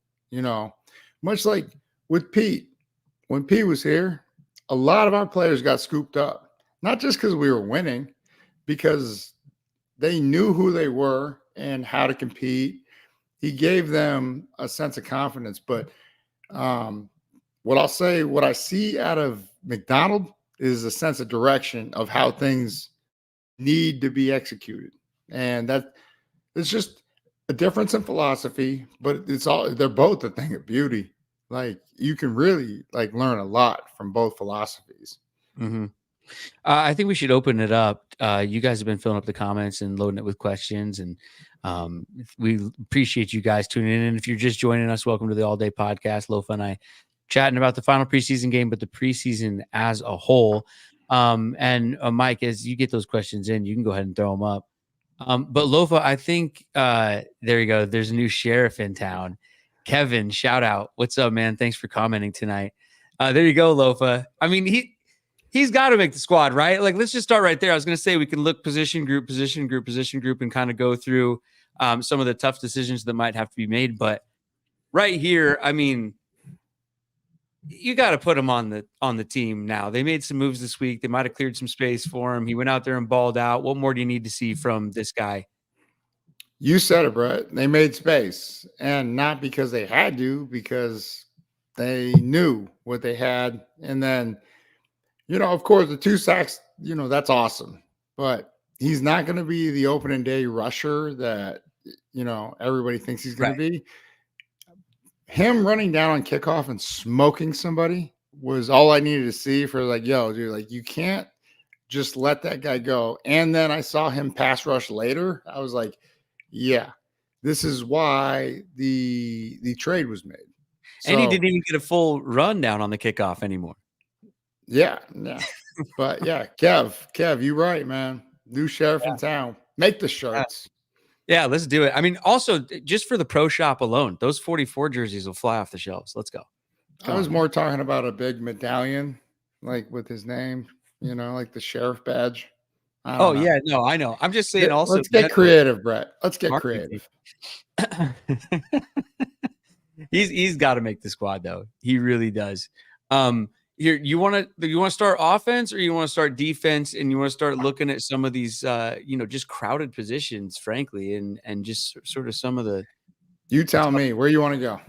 Much like with Pete. When Pete was here, a lot of our players got scooped up, not just because we were winning, because they knew who they were and how to compete. He gave them a sense of confidence. But what I see out of McDonald is a sense of direction of how things need to be executed. And that it's just a difference in philosophy, but they're both a thing of beauty. Like you can really learn a lot from both philosophies. Mm-hmm. I think we should open it up. You guys have been filling up the comments and loading it with questions, and we appreciate you guys tuning in. And if you're just joining us, welcome to the All Day Podcast. Lofa and I chatting about the final preseason game, but the preseason as a whole. And Mike, as you get those questions in, you can go ahead and throw them up. But Lofa, I think there you go. There's a new sheriff in town. Kevin, shout out. What's up, man? Thanks for commenting tonight. There you go, Lofa. I mean, He's got to make the squad, right? Like, let's just start right there. I was going to say we can look position group, and kind of go through some of the tough decisions that might have to be made. But right here, I mean, you got to put him on the team now. They made some moves this week. They might have cleared some space for him. He went out there and balled out. What more do you need to see from this guy? You said it, Brett. They made space, and not because they had to, because they knew what they had. And then, of course, the 2 sacks, that's awesome. But he's not going to be the opening day rusher that, everybody thinks he's going to be. Him running down on kickoff and smoking somebody was all I needed to see for like, yo, dude, like you can't just let that guy go. And then I saw him pass rush later. I was like, yeah, this is why the trade was made. And he didn't even get a full rundown on the kickoff anymore. Yeah. But yeah, Kev, you right, man. New sheriff in town. Make the shirts. Yeah, let's do it. I mean, also just for the pro shop alone, those 44 jerseys will fly off the shelves. Let's go. I was more talking about a big medallion, like with his name, like the sheriff badge. Oh, yeah, no, I know. I'm just saying also. Let's get creative, Brett. Let's get creative. He's got to make the squad, though. He really does. Here, you want to start offense or you want to start defense, and you want to start looking at some of these, just crowded positions, frankly, and just sort of some of the. You tell me where you want to go.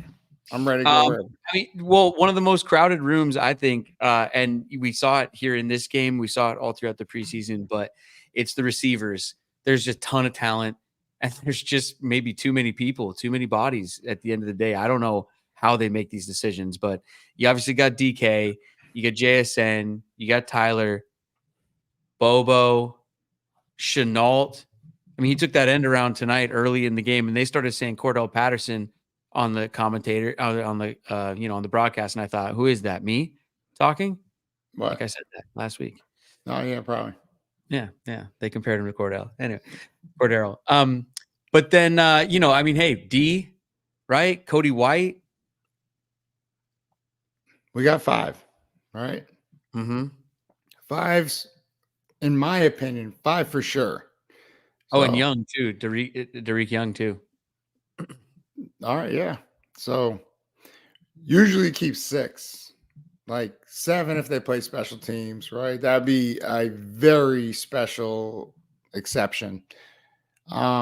I'm ready to go. I mean, well, one of the most crowded rooms, I think, and we saw it here in this game. We saw it all throughout the preseason, but it's the receivers. There's just a ton of talent, and there's just maybe too many people, too many bodies at the end of the day. I don't know how they make these decisions, but you obviously got DK. You got JSN, you got Tyler, Bobo, Chenault. I mean, he took that end around tonight early in the game, and they started saying Cordell Patterson on the commentator on the broadcast, and I thought, who is that? Me talking? What? I think I said that last week. Oh yeah, probably. Yeah. They compared him to Cordell. Anyway, Cordero. But then I mean, hey, D, right? Cody White. We got 5. Right. Mm-hmm. 5's, in my opinion, 5 for sure. So, and Young too, Derek Young too. All right, yeah. So usually keep 6, like 7 if they play special teams, right? That'd be a very special exception,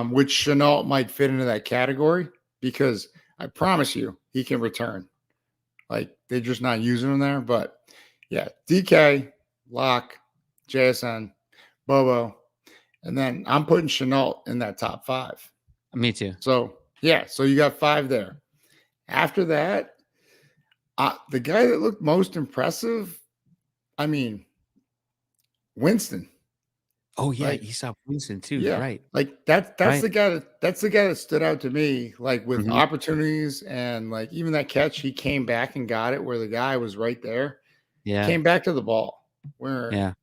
which Chenault might fit into that category because I promise you he can return. Like they're just not using him there, but. Yeah, DK, Locke, JSN, Bobo, and then I'm putting Chenault in that top 5. Me too. So, yeah, so you got 5 there. After that, the guy that looked most impressive, I mean, Winston. Oh yeah, you saw Winston too. Yeah, right. Like that's right. the guy that stood out to me, like with opportunities and like even that catch, he came back and got it where the guy was right there. Yeah. Came back to the ball where,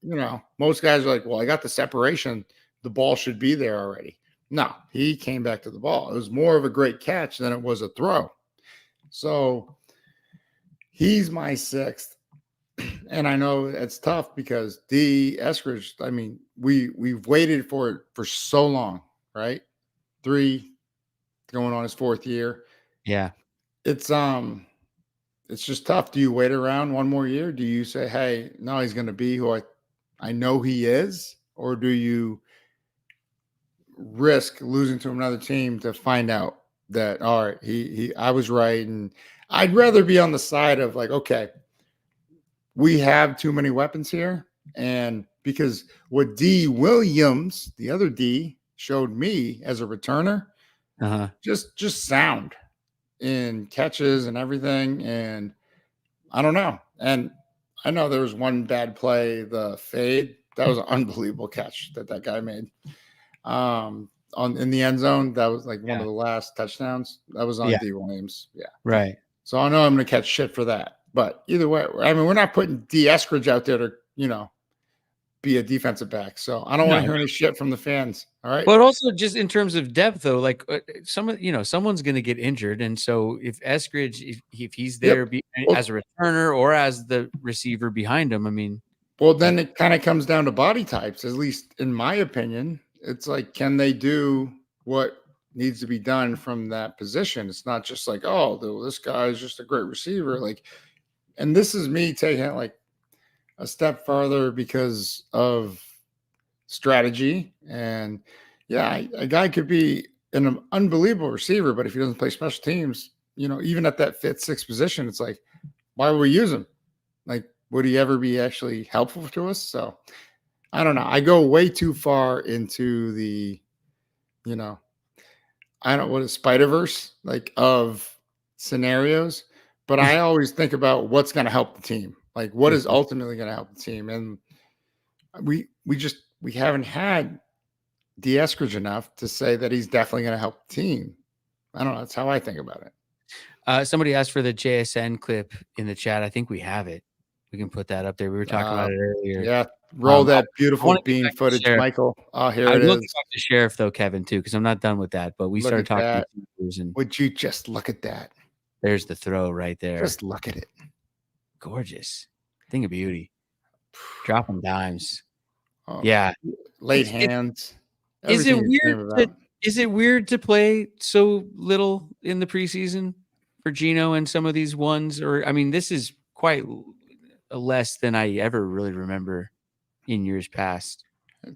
most guys are like, well, I got the separation. The ball should be there already. No, he came back to the ball. It was more of a great catch than it was a throw. So he's my 6th. And I know it's tough because Eskridge, I mean, we've waited for it for so long, right? 3 going on his 4th year. Yeah. It's just tough. Do you wait around one more year? Do you say, hey, no, he's going to be who I know he is? Or do you risk losing to another team to find out that, all right, I was right. And I'd rather be on the side of like, okay, we have too many weapons here. And because what D Williams, the other D, showed me as a returner, just sound in catches and everything. And I don't know. And I know there was one bad play, the fade. That was an unbelievable catch that guy made in the end zone. That was like one of the last touchdowns. That was on D Williams. Yeah. Right. So I know I'm going to catch shit for that. But either way, I mean, we're not putting D Eskridge out there to, be a defensive back. So I don't want to hear any shit from the fans. All right. But also just in terms of depth, though, like someone's going to get injured. And so if Eskridge, if he's there as a returner or as the receiver behind him, I mean, Well, then it kind of comes down to body types, at least in my opinion. It's like, can they do what needs to be done from that position? It's not just like, oh, this guy is just a great receiver. Like, and this is me taking it like a step farther because of strategy. And yeah, a guy could be an unbelievable receiver, but if he doesn't play special teams, even at that fifth, sixth position, it's like, why would we use him? Like, would he ever be actually helpful to us? So I don't know. I go way too far into the, I don't know what is Spider-Verse like of scenarios, but I always think about what's going to help the team. Like what is ultimately going to help the team. And we haven't had the Eskridge enough to say that he's definitely going to help the team. I don't know. That's how I think about it. Somebody asked for the JSN clip in the chat. I think we have it. We can put that up there. We were talking about it earlier. Yeah. Roll that beautiful bean footage, Michael. Oh, here it is. I will get back to Sheriff, though, Kevin, too, because I'm not done with that. But we started talking. And would you just look at that? There's the throw right there. Just look at it. Gorgeous. Thing of beauty. Dropping dimes. Oh, yeah. Late hands. Is it weird to play so little in the preseason for Geno and some of these ones? Or, I mean, this is quite less than I ever really remember in years past.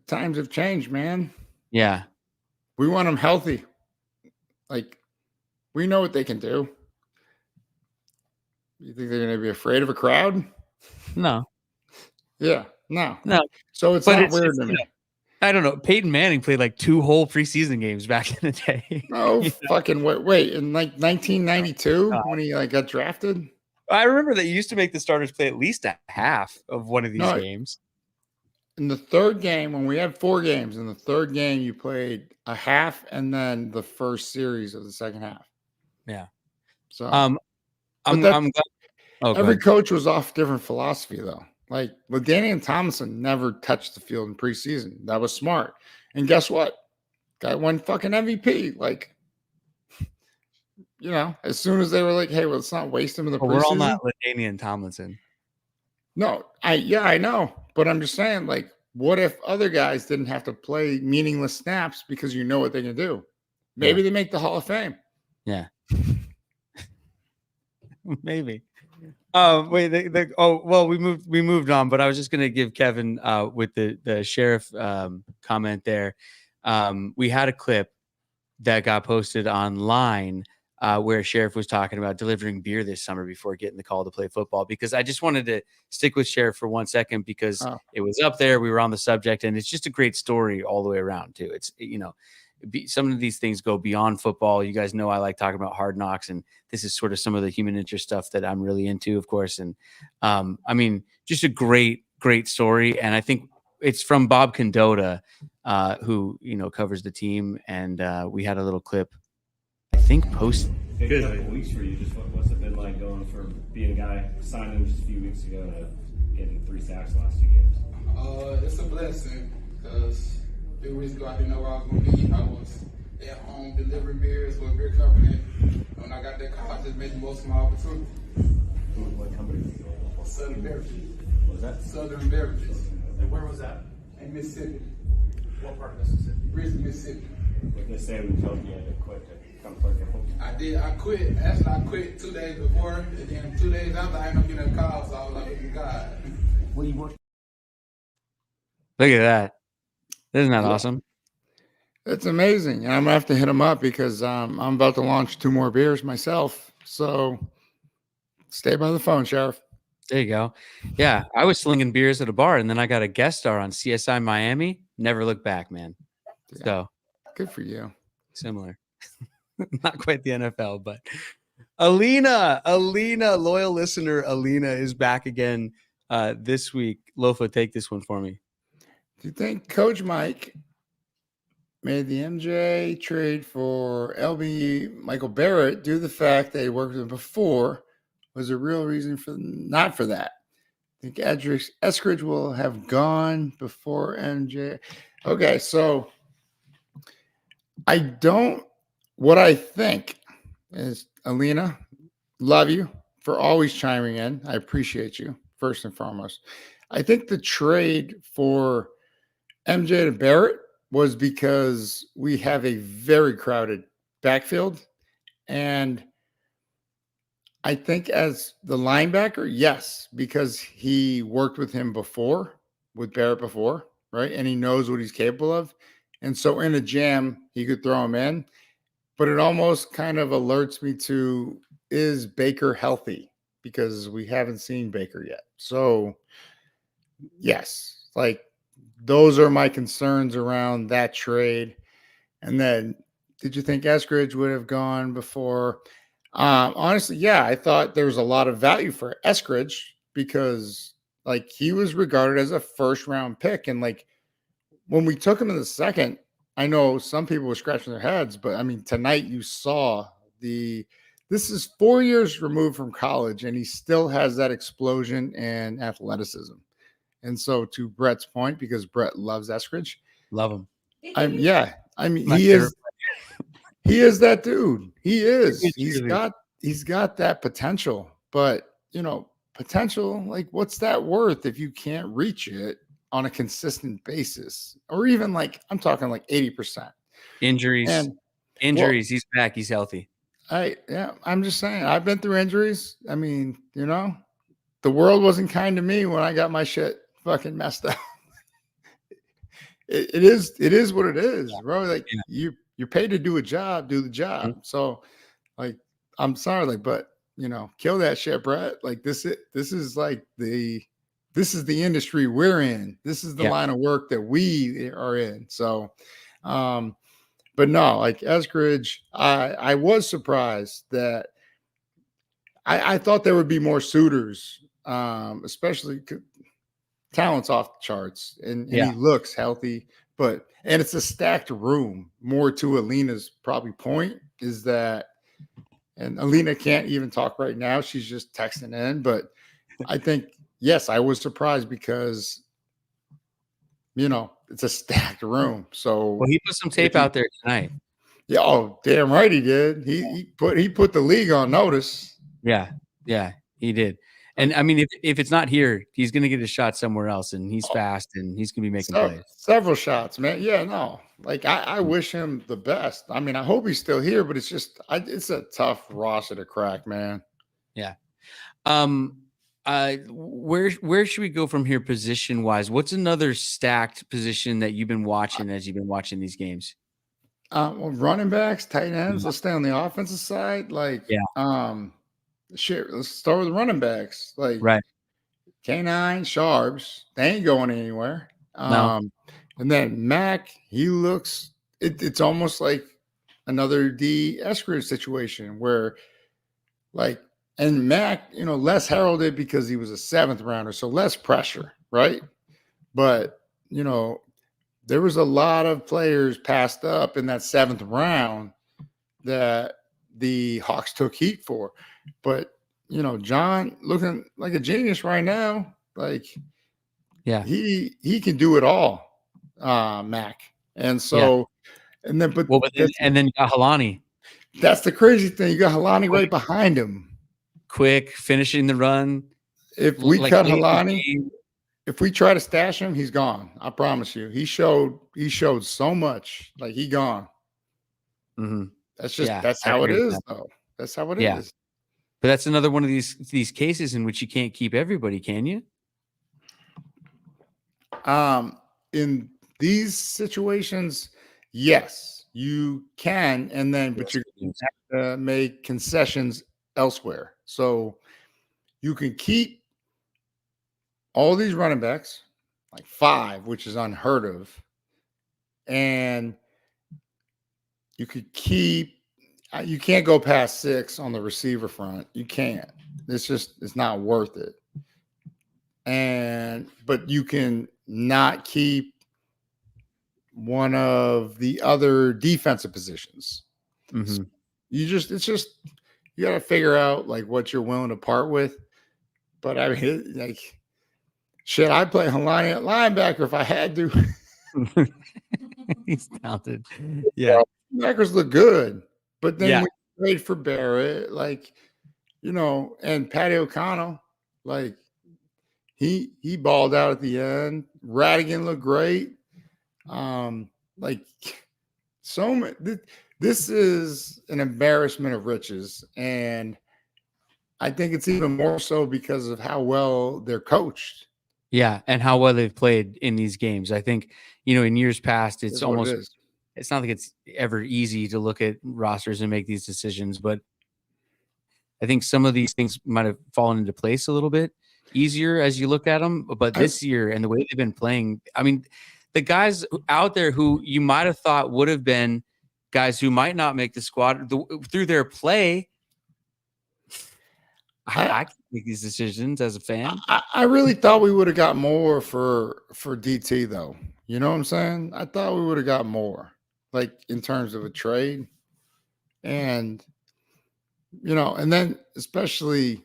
Times have changed, man. Yeah. We want them healthy. Like, we know what they can do. You think they're going to be afraid of a crowd? No. Yeah. No. So it's not weird to me. I don't know. Peyton Manning played like 2 whole preseason games back in the day. Oh, fucking wait. In like 1992 when he got drafted? I remember that you used to make the starters play at least a half of one of these games. In the third game, when we had 4 games, in the third game, you played a half and then the first series of the second half. Yeah. So I'm glad. Every coach was off different philosophy, though. Like LaDainian Tomlinson never touched the field in preseason. That was smart. And guess what? Guy won fucking MVP. Like, as soon as they were like, hey, well, let's not waste him in the preseason. We're all not LaDainian Tomlinson. No, I know. But I'm just saying, like, what if other guys didn't have to play meaningless snaps because you know what they can do? Maybe they make the Hall of Fame. Yeah. Maybe. We moved on, but I was just going to give Kevin with the Sheriff comment there. We had a clip that got posted online where Sheriff was talking about delivering beer this summer before getting the call to play football, because I just wanted to stick with Sheriff for 1 second because it was up there. We were on the subject, and it's just a great story all the way around too. It's, some of these things go beyond football. You guys know I like talking about Hard Knocks, and this is sort of some of the human interest stuff that I'm really into, of course. And I mean, just a great story. And I think it's from Bob Condotta, who covers the team, and we had a little clip, I think, post. Big couple weeks for you. Just what's it been like going from being a guy signing just a few weeks ago to getting 3 sacks last 2 games? It's a blessing because a few weeks ago I didn't know where I was going to be. I was at home delivering beers with a beer company. When I got that call, I just made the most of my opportunity. What company? Southern Beverages. What was that? Southern Beverages. And where was that? In Mississippi. What part of Mississippi? Richmond, Mississippi. What they say when you told you had to quit to come play for home? I did. I quit. Actually, I quit 2 days before, and then 2 days after, I ended up getting a call, so I was like, God. Well, you worked. Look at that. Isn't that awesome? It's amazing. And I'm going to have to hit him up because I'm about to launch 2 more beers myself. So stay by the phone, Sheriff. There you go. Yeah, I was slinging beers at a bar, and then I got a guest star on CSI Miami. Never looked back, man. Yeah. So good for you. Similar. Not quite the NFL, but Alina, loyal listener, Alina is back again this week. Lofa, take this one for me. Do you think Coach Mike made the MJ trade for LB Michael Barrett due to the fact that he worked with him before was a real reason for not for that? I think Eskridge will have gone before MJ. Okay, so what I think is, Alina, love you for always chiming in. I appreciate you, first and foremost. I think the trade for MJ to Barrett was because we have a very crowded backfield. And I think as the linebacker, yes, because he worked with him before, with Barrett before, right? And he knows what he's capable of. And so in a jam, he could throw him in. But it almost kind of alerts me to, is Baker healthy? Because we haven't seen Baker yet. So yes, like those are my concerns around that trade. And then did you think Eskridge would have gone before? Honestly, yeah, I thought there was a lot of value for Eskridge because like he was regarded as a first round pick. And like when we took him in the second, I know some people were scratching their heads, but I mean, tonight you saw this is 4 years removed from college and he still has that explosion and athleticism. And so to Brett's point, because Brett loves Eskridge, Love him. I mean, My he is that dude. He is. He's He's got that potential. But potential, like what's that worth if you can't reach it on a consistent basis? Or even like I'm talking like 80%. Injuries. And Injuries. He's back. He's healthy. I'm just saying, I've been through injuries. I mean, the world wasn't kind to me when I got my shit fucking messed up. It is what it is, bro. Like you're paid to do a job, do the job. Mm-hmm. So like I'm sorry, like, but kill that shit, Brett. Like this is the industry we're in. This is the line of work that we are in. So but no, like Eskridge, I was surprised that I thought there would be more suitors, especially talent's off the charts, and he looks healthy. And it's a stacked room. More to Alina's probably point is that, and Alina can't even talk right now. She's just texting in. But I think, yes, I was surprised because, it's a stacked room. So he put some tape out there tonight. Yeah, oh, damn right he did. He put the league on notice. Yeah, he did. And I mean, if it's not here, he's going to get a shot somewhere else, and he's fast, and he's going to be making plays. Several shots, man. Yeah, no. Like I wish him the best. I mean, I hope he's still here, but it's just it's a tough roster to crack, man. Yeah. Where should we go from here position wise? What's another stacked position that you've been watching as you've been watching these games? Well, running backs, tight ends. Let's stay on the offensive side. Like, shit. Let's start with the running backs. Like, right. K9, Sharps, they ain't going anywhere. No. And then Mac, he looks. It's almost like another D Eskridge situation where, like, and Mac, less heralded because he was a 7th rounder, so less pressure, right? But there was a lot of players passed up in that 7th round that the Hawks took heat for. But, John looking like a genius right now. Like, he can do it all, Mac. And so, and then, but then you got Halani. That's the crazy thing. You got Halani right behind him. Quick, finishing the run. If we cut Halani, if we try to stash him, he's gone. I promise you. He showed so much. Like, he gone. Mm-hmm. That's just that's how it is, though. That's how it is. But that's another one of these cases in which you can't keep everybody, can you? In these situations, yes, you can, and then but you're going to have to make concessions elsewhere. So you can keep all these running backs, like 5, which is unheard of, and you could keep. You can't go past 6 on the receiver front. You can't. It's not worth it. But you can not keep one of the other defensive positions. Mm-hmm. So you got to figure out like what you're willing to part with. But I mean, like, shit, I'd play Halani at linebacker if I had to. He's talented. Yeah. Linebackers look good. But then we trade for Barrett, like, and Patty O'Connell, like, he balled out at the end. Radigan looked great. Like so many. This is an embarrassment of riches, and I think it's even more so because of how well they're coached. Yeah, and how well they've played in these games. I think, in years past, it's That's what it almost is. it's not like it's ever easy to look at rosters and make these decisions, but I think some of these things might have fallen into place a little bit easier as you look at them. But I, this year and the way they've been playing, I mean, the guys out there who you might have thought would have been guys who might not make the squad through their play. I can make these decisions as a fan. I really thought we would have got more for DT though. You know what I'm saying? I thought we would have got more, like in terms of a trade, and and then especially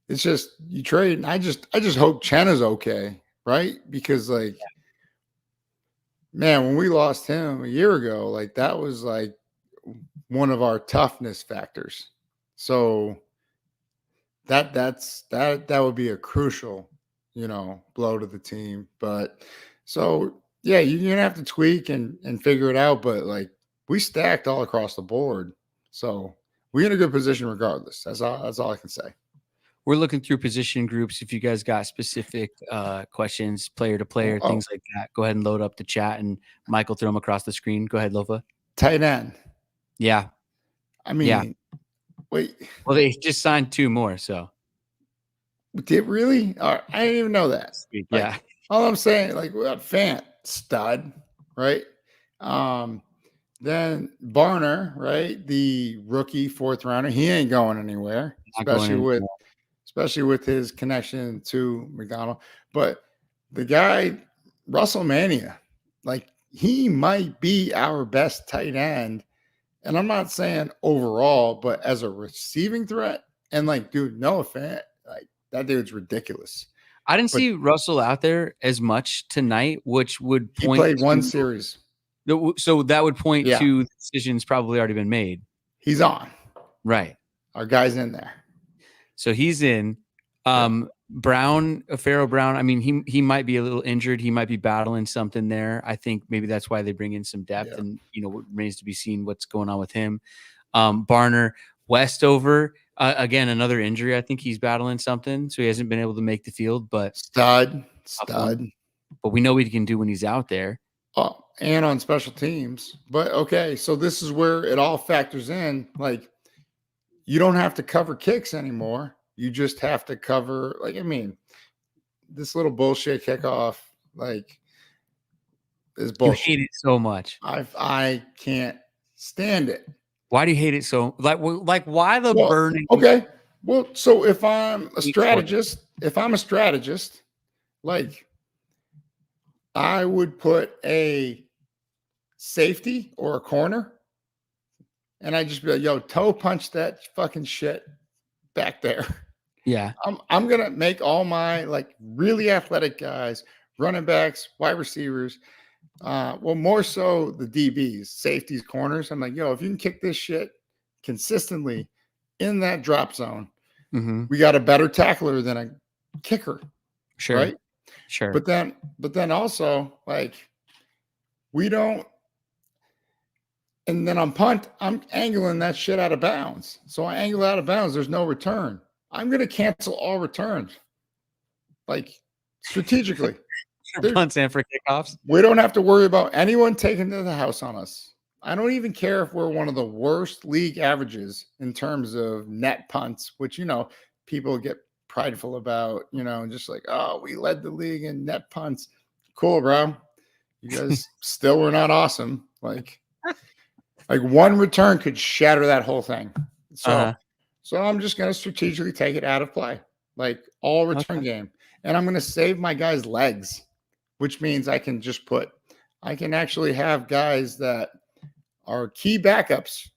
it's just you trade. And I just hope Chen is okay, right? Because like, man, when we lost him a year ago, like that was like one of our toughness factors. So that would be a crucial, blow to the team. But so yeah, you're gonna have to tweak and figure it out. But like we stacked all across the board, so we're in a good position regardless. That's all I can say. We're looking through position groups. If you guys got specific questions, player to player, things like that, go ahead and load up the chat, and Michael throw them across the screen. Go ahead, Lofa. Tight end. Yeah. I mean, wait. Well, they just signed 2 more, so. Did really? I didn't even know that. Yeah. Like, all I'm saying, like, we got Fant, stud, right? Then Barner, right? The rookie 4th rounder. He ain't going anywhere, especially with his connection to McDonald. But the guy, Russell Mania, like he might be our best tight end. And I'm not saying overall, but as a receiving threat, and like, dude, no offense, like that dude's ridiculous. I didn't see Russell out there as much tonight, which would point. He played one series. So that would point to the decisions probably already been made. He's on. Right. Our guy's in there. So he's in. Pharaoh Brown, I mean, he might be a little injured. He might be battling something there. I think maybe that's why they bring in some depth, and it remains to be seen what's going on with him. Barner, Westover, again, another injury. I think he's battling something, so he hasn't been able to make the field. But stud. But we know what he can do when he's out there. Oh, and on special teams. But okay, so this is where it all factors in. Like, you don't have to cover kicks anymore. You just have to cover, like, I mean, this little bullshit kickoff, like, is bullshit. You hate it so much. I can't stand it. Why do you hate it so? Like why the burning? Okay. Well, so if I'm a strategist, like, I would put a safety or a corner, and I just be like, yo, toe punch that fucking shit back there. Yeah. I'm gonna make all my like really athletic guys, running backs, wide receivers, well, more so the DBs, safeties, corners. I'm like, yo, if you can kick this shit consistently in that drop zone, we got a better tackler than a kicker. Sure. Right? Sure. But then also, like, we don't. And then on punt, I'm angling that shit out of bounds. So I angle out of bounds. There's no return. I'm going to cancel all returns, like, strategically. Punts and for kickoffs. We don't have to worry about anyone taking to the house on us. I don't even care if we're one of the worst league averages in terms of net punts, which, people get prideful about, just like, oh, we led the league in net punts. Cool, bro. You guys still were not awesome. Like one return could shatter that whole thing. So I'm just going to strategically take it out of play, like all return game. And I'm going to save my guys' legs, which means I can actually have guys that are key backups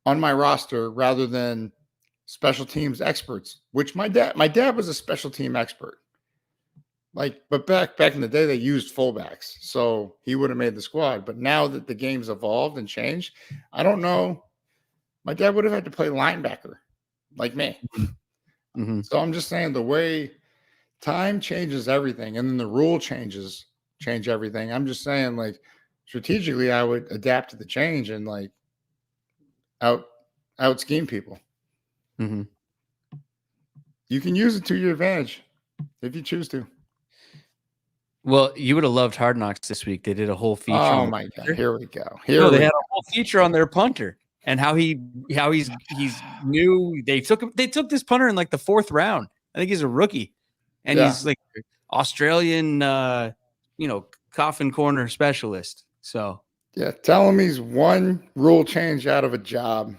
on my roster rather than special teams experts, which my dad was a special team expert. Like, but back in the day, they used fullbacks, so he would have made the squad. But now that the game's evolved and changed, I don't know. My dad would have had to play linebacker like me. So I'm just saying the way time changes everything, and then the rule change everything. I'm just saying, like, strategically, I would adapt to the change and like out scheme people. Mm-hmm. You can use it to your advantage if you choose to. Well, you would have loved Hard Knocks this week. They did a whole feature. Oh on my punter. God! Here we go. They had a whole feature on their punter and how he's new. They took this punter in like the 4th round. I think he's a rookie, and he's like Australian, coffin corner specialist. So yeah, tell him he's one rule change out of a job.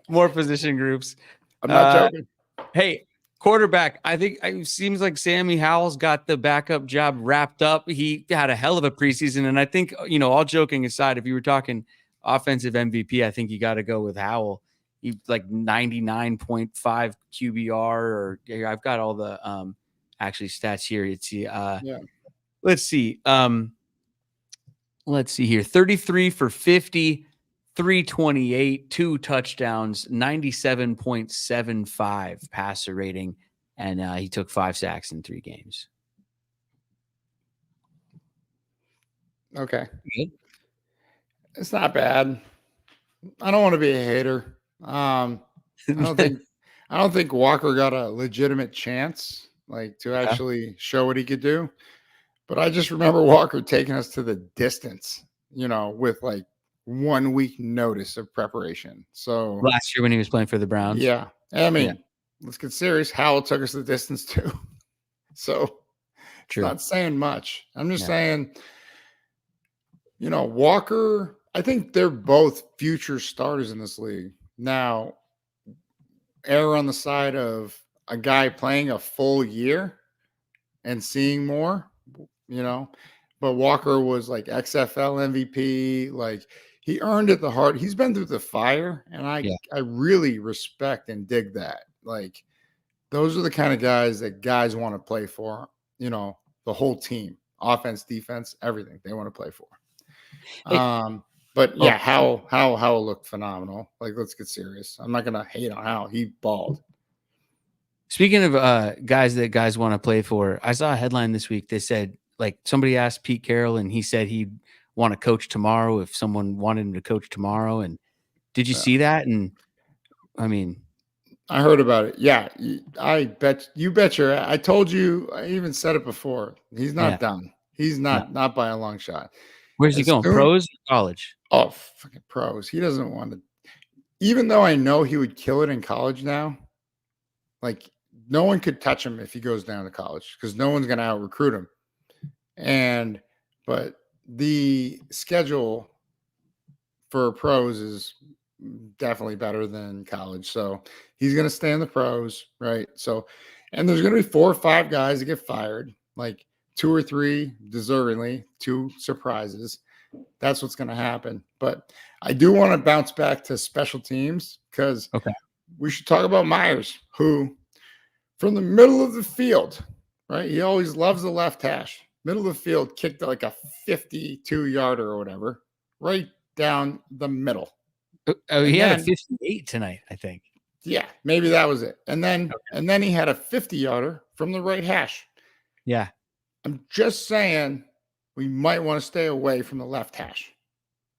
More position groups. I'm not joking. Hey, quarterback. I think it seems like Sammy Howell's got the backup job wrapped up. He had a hell of a preseason. And I think, all joking aside, if you were talking offensive MVP, I think you got to go with Howell. He like 99.5 QBR, or I've got all the actually stats here. Let's see. Let's see here. 33 for 50. 328, 2 touchdowns, 97.75 passer rating, and he took 5 sacks in 3 games. Okay. Good. It's not bad. I don't want to be a hater. I don't think Walker got a legitimate chance to actually show what he could do. But I just remember Walker taking us to the distance, with 1 week notice of preparation. So last year when he was playing for the Browns. Yeah. I mean, let's get serious. Howell took us the distance too. So True. It's not saying much. I'm just saying, Walker, I think they're both future starters in this league. Now, err on the side of a guy playing a full year and seeing more, but Walker was like XFL MVP, he earned it the hard. He's been through the fire, and I really respect and dig that. Those are the kind of guys that guys want to play for, the whole team, offense, defense, everything they want to play for. Howell looked phenomenal. Let's get serious. I'm not going to hate on Howell. He balled. Speaking of guys that guys want to play for, I saw a headline this week that said, somebody asked Pete Carroll, and he said he'd want to coach tomorrow if someone wanted him to coach tomorrow. And did you see that? And I mean, I heard about it. Yeah, I bet I told you. I even said it before. He's not done. He's not by a long shot. Where's he going? Pros or college? Oh, fucking pros. He doesn't want to. Even though I know he would kill it in college now, no one could touch him if he goes down to college because no one's going to out recruit him. But the schedule for pros is definitely better than college. So he's going to stay in the pros, right? So, and there's going to be 4 or 5 guys that get fired, 2 or 3 deservingly, 2 surprises. That's what's going to happen. But I do want to bounce back to special teams because we should talk about Myers, who from the middle of the field, right? He always loves the left hash. Middle of the field, kicked a 52-yarder or whatever, right down the middle. Oh, he had a 58 tonight, I think. Yeah, maybe that was it. And then he had a 50-yarder from the right hash. Yeah. I'm just saying we might want to stay away from the left hash.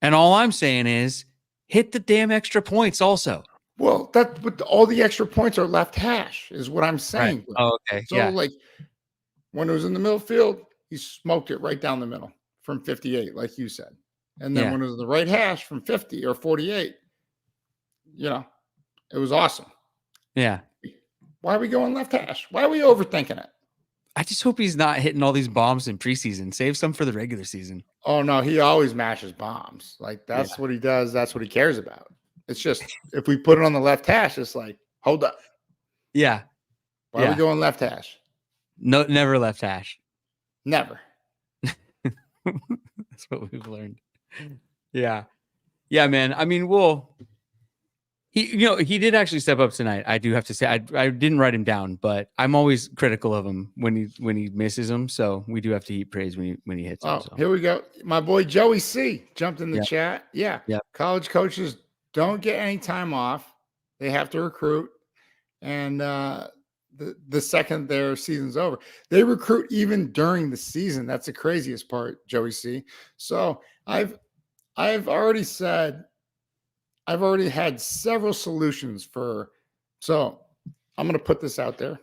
And all I'm saying is hit the damn extra points also. Well, all the extra points are left hash is what I'm saying. Right. Oh, okay. So when it was in the middle field, he smoked it right down the middle from 58, like you said. And then when it was the right hash from 50 or 48, it was awesome. Yeah. Why are we going left hash? Why are we overthinking it? I just hope he's not hitting all these bombs in preseason. Save some for the regular season. Oh, no. He always mashes bombs. That's what he does. That's what he cares about. It's just if we put it on the left hash, it's hold up. Yeah. Why are we going left hash? No, never left hash. Never. That's what we've learned. Yeah. Yeah, man. I mean, he did actually step up tonight. I do have to say, I didn't write him down, but I'm always critical of him when he misses them. So we do have to heap praise when he hits them. So. Here we go. My boy Joey C jumped in the chat. Yeah. Yep. College coaches don't get any time off. They have to recruit. And the second their season's over, they recruit even during the season. That's the craziest part, Joey C. So I've already said, I've already had several solutions for. So I'm going to put this out there.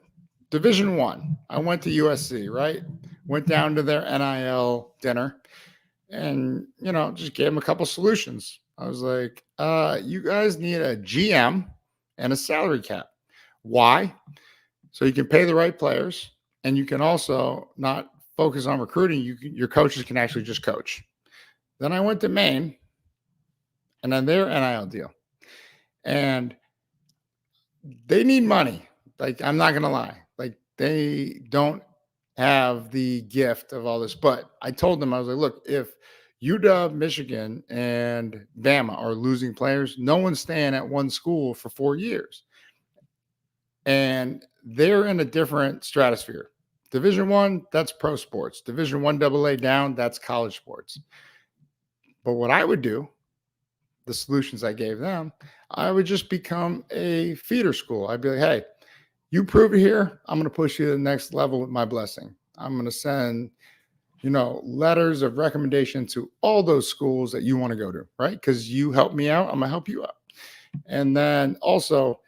Division One. I went to USC, right? Went down to their NIL dinner, and just gave them a couple solutions. I was like, you guys need a GM and a salary cap. Why? So you can pay the right players, and you can also not focus on recruiting. Your coaches can actually just coach. Then I went to Maine, and then their NIL deal, and they need money. Like, I'm not gonna lie, like, they don't have the gift of all this. But I told them, I was like, look, if UW, Michigan, and Bama are losing players, no one's staying at one school for 4 years. And they're in a different stratosphere. Division One, that's pro sports. Division One AA down, that's college sports. But what I would do, the solutions I gave them, I would just become a feeder school. I'd be like, hey, you prove it here, I'm going to push you to the next level with my blessing. I'm going to send, letters of recommendation to all those schools that you want to go to, right? Because you helped me out, I'm going to help you out. And then also,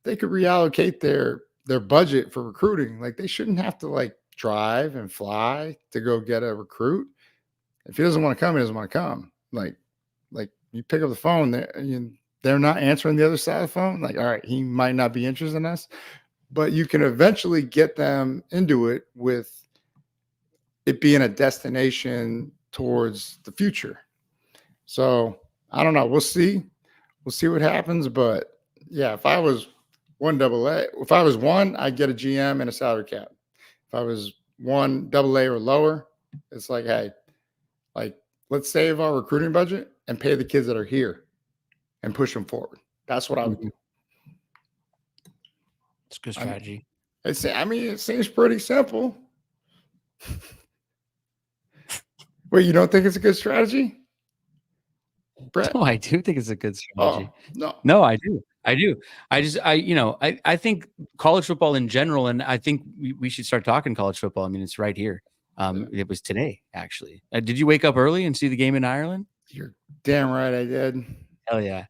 they could reallocate their budget for recruiting. Like, they shouldn't have to drive and fly to go get a recruit. If he doesn't want to come, he doesn't want to come. Like you pick up the phone, they're not answering the other side of the phone. Like, all right, he might not be interested in us, but you can eventually get them into it with it being a destination towards the future. So I don't know. We'll see. We'll see what happens. But yeah, if I was if I was one, I'd get a GM and a salary cap. If I was one AA or lower, it's like, hey, let's save our recruiting budget and pay the kids that are here and push them forward. That's what I would do. It's a good strategy. It seems pretty simple. Wait, you don't think it's a good strategy, Brett? No, I do think it's a good strategy. No, I do. I think college football in general, and I think we should start talking college football. I mean, it's right here. It was today, actually. Did you wake up early and see the game in Ireland? You're damn right I did. Hell yeah.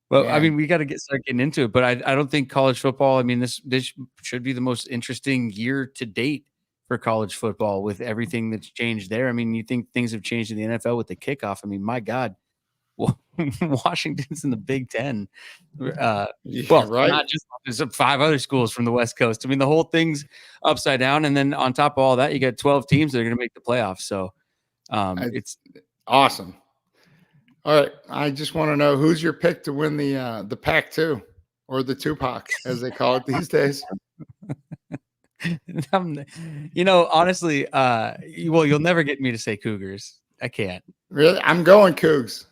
Well, Man. I mean, we got to start getting into it, but I don't think college football, I mean, this should be the most interesting year to date for college football with everything that's changed there. I mean, you think things have changed in the NFL with the kickoff. I mean, my God, Washington's in the Big Ten. Right. Not just there's 5 other schools from the West Coast. I mean, the whole thing's upside down. And then on top of all that, you got 12 teams that are going to make the playoffs. So it's awesome. All right. I just want to know, who's your pick to win the Pac-2 or the Tupac, as they call it these days? Honestly, you'll never get me to say Cougars. I can't. Really? I'm going Cougs.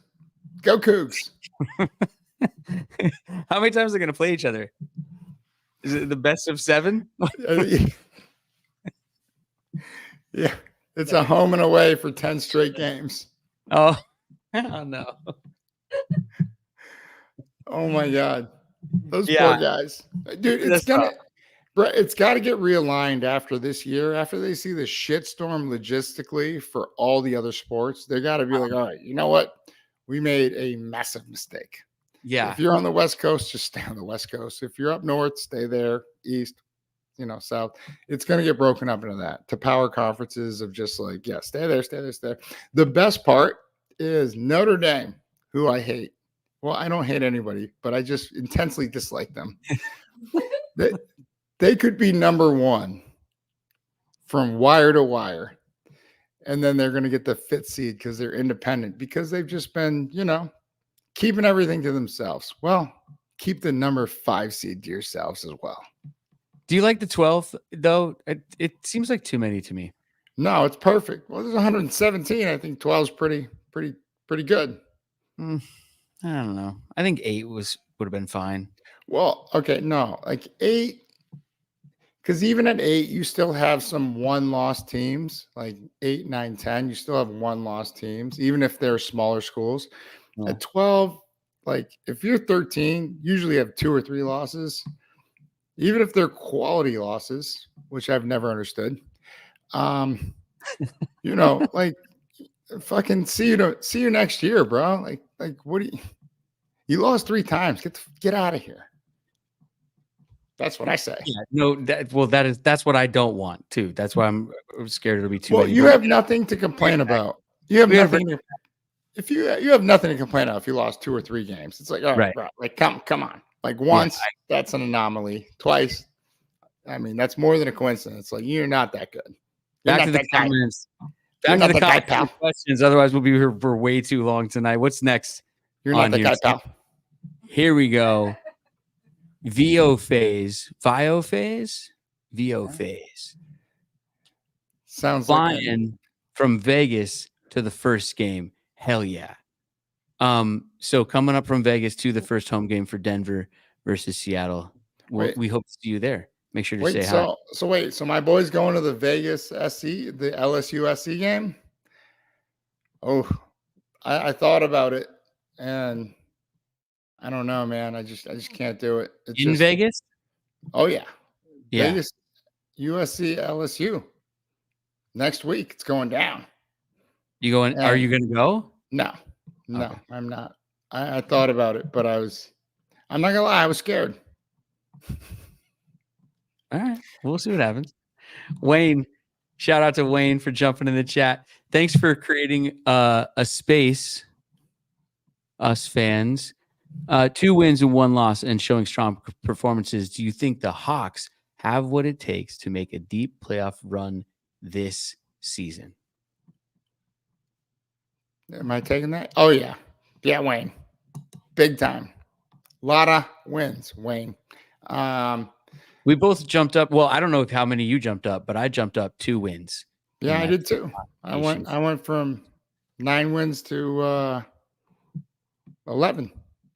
Go Cougs. How many times are they going to play each other? Is it the best of 7? Yeah. It's a home and away for 10 straight games. Oh no. Oh my God. Those poor guys. Dude, it's got to get realigned after this year. After they see the shitstorm logistically for all the other sports, they got to be like, all right, you know what? We made a massive mistake. Yeah. If you're on the West Coast, just stay on the West Coast. If you're up north, stay there. East, south. It's going to get broken up into that, to power conferences of just stay there. The best part is Notre Dame, who I hate. Well, I don't hate anybody, but I just intensely dislike them. They could be number 1 from wire to wire. And then they're going to get the 5th seed because they're independent, because they've just been, keeping everything to themselves. Well, keep the number 5 seed to yourselves as well. Do you like the 12th, though? It seems like too many to me. No, it's perfect. Well, there's 117. I think 12 is pretty good. I don't know. I think 8 would have been fine. Well, okay, no, 8. Because even at 8, you still have some 1-loss teams, like 8, 9, 10. You still have 1-loss teams, even if they're smaller schools. Yeah. At 12, like if you're 13, usually have 2 or 3 losses, even if they're quality losses, which I've never understood. Like fucking see you next year, bro. Like what do you lost 3 times. Get out of here. That's what I say. Yeah, no, that's what I don't want too. That's why I'm scared it'll be too Well, many. you But have nothing to complain about. You have we gotta nothing. If you have nothing to complain about if you lost 2 or 3 games, it's like, all right, Right. bro, like come on. Like once, that's an anomaly. Twice, I mean, that's more than a coincidence. Like you're not that good. Back to the comments. Back to the comments questions. Otherwise, we'll be here for way too long tonight. What's next? You're not the guy, pal. Here we go. VO phase. Sounds flying like from Vegas to the first game. Hell yeah. So coming up from Vegas to the first home game for Denver versus Seattle. We hope to see you there. Make sure to say hi. So my boy's going to the Vegas SC, the LSU SC game. Oh, I thought about it, and I don't know, man. I just can't do it. It's Vegas? Oh yeah. Vegas, USC, LSU. Next week, it's going down. You going? And are you going to go? No, okay. I'm not. I thought about it, but I'm not gonna lie, I was scared. All right, we'll see what happens. Wayne, shout out to Wayne for jumping in the chat. Thanks for creating a space, us fans. 2 wins and 1 loss and showing strong performances. Do you think the Hawks have what it takes to make a deep playoff run this season? Am I taking that? Oh, yeah. Yeah, Wayne. Big time. A lot of wins, Wayne. We both jumped up. Well, I don't know how many you jumped up, but I jumped up 2 wins. Yeah, I did too. I went from 9 wins to 11.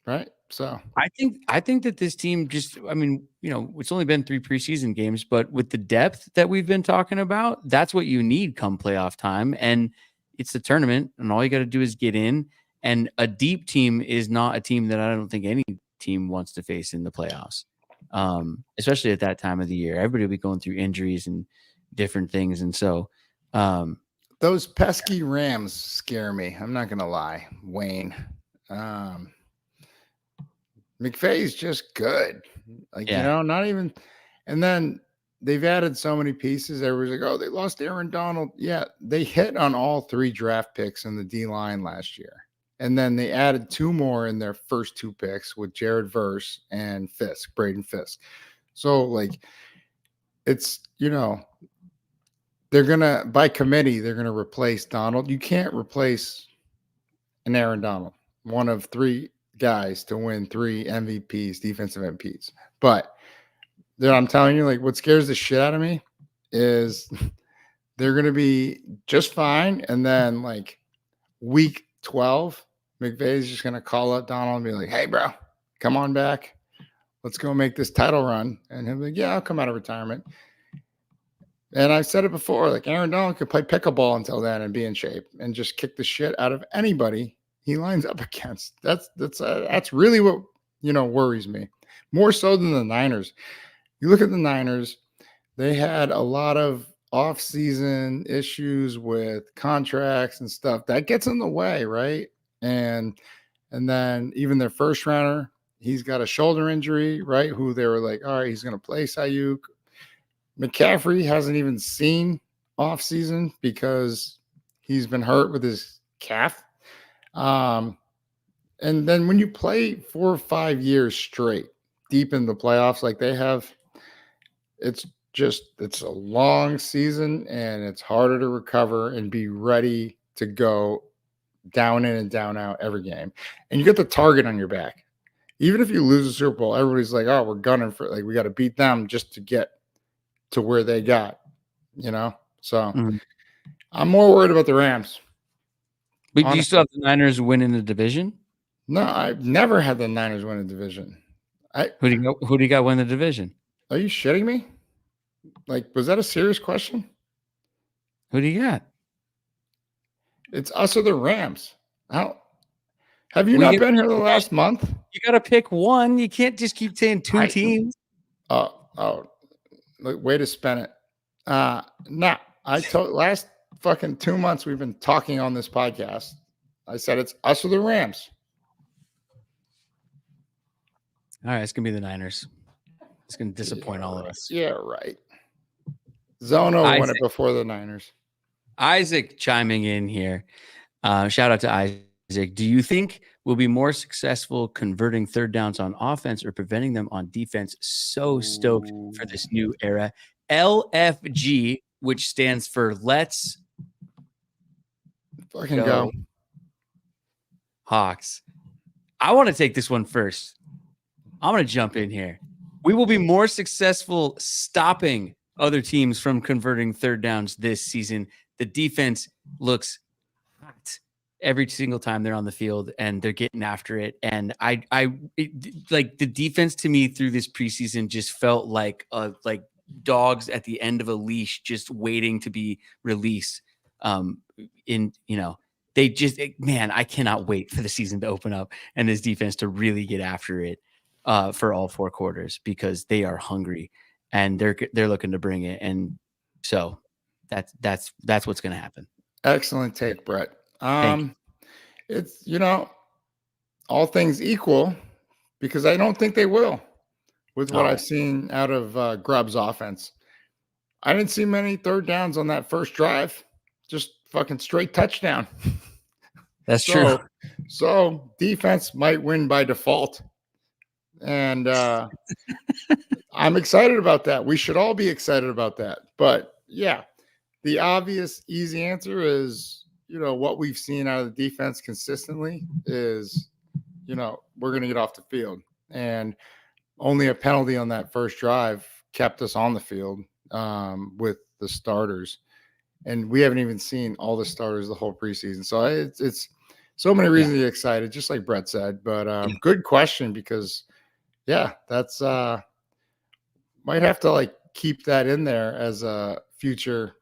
Right. So I think that this team just, I mean, it's only been 3 preseason games, but with the depth that we've been talking about, that's what you need come playoff time. And it's the tournament, and all you got to do is get in. And a deep team is not a team that I don't think any team wants to face in the playoffs, especially at that time of the year. Everybody will be going through injuries and different things. And so those pesky Rams scare me. I'm not going to lie, Wayne. McVay's just good. Not even. And then they've added so many pieces. Everybody's like, oh, they lost Aaron Donald. Yeah, they hit on all 3 draft picks in the D-line last year. And then they added 2 more in their first 2 picks with Jared Verse and Braden Fisk. So, it's, they're going to, by committee, they're going to replace Donald. You can't replace an Aaron Donald, one of 3 guys to win 3 MVPs, defensive MVPs. But I'm telling you, what scares the shit out of me is they're going to be just fine. And then week 12, McVay's just going to call up Donald and be like, hey, bro, come on back. Let's go make this title run. And he'll be like, yeah, I'll come out of retirement. And I've said it before, Aaron Donald could play pickleball until then and be in shape and just kick the shit out of anybody he lines up against. That's really what worries me more so than the Niners. You look at the Niners; they had a lot of off-season issues with contracts and stuff that gets in the way, right? And then even their first rounder, he's got a shoulder injury, right? Who they were like, all right, he's going to play Ayuk. McCaffrey hasn't even seen off-season because he's been hurt with his calf. And then when you play 4 or 5 years straight deep in the playoffs like they have, it's a long season and it's harder to recover and be ready to go down in and down out every game. And you get the target on your back. Even if you lose the Super Bowl, everybody's like, oh, we're gunning for we got to beat them just to get to where they got, So I'm more worried about the Rams. But do you still have the Niners winning the division? No, I've never had the Niners win a division. Who do you got win the division? Are you shitting me? Was that a serious question? Who do you got? It's us or the Rams. How? Have you We not get- been here the last month? You got to pick one. You can't just keep saying two teams. Oh, look, way to spin it. Nah, I told last fucking 2 months we've been talking on this podcast. I said it's us or the Rams. All right, it's gonna be the Niners. It's gonna disappoint all of us. Yeah, right. Zono won it before the Niners. Isaac chiming in here. Shout out to Isaac. Do you think we'll be more successful converting third downs on offense or preventing them on defense? So stoked for this new era. LFG, which stands for Let's Fucking go. Hawks. I want to take this one first. I'm going to jump in here. We will be more successful stopping other teams from converting third downs this season. The defense looks hot every single time they're on the field and they're getting after it. And like the defense to me through this preseason just felt like dogs at the end of a leash, just waiting to be released. They just, man, I cannot wait for the season to open up and this defense to really get after it for all 4 quarters because they are hungry and they're looking to bring it. And so that's what's going to happen. Excellent take, Brett. It's, all things equal, because I don't think they will with what I've seen out of Grubb's offense. I didn't see many third downs on that first drive, just fucking straight touchdown. That's true. So defense might win by default. And I'm excited about that. We should all be excited about that. But yeah, the obvious easy answer is, what we've seen out of the defense consistently is, we're going to get off the field. And only a penalty on that first drive kept us on the field with the starters. And we haven't even seen all the starters the whole preseason. So it's so many reasons to get excited, just like Brett said. But good question, because that's might have to keep that in there as a future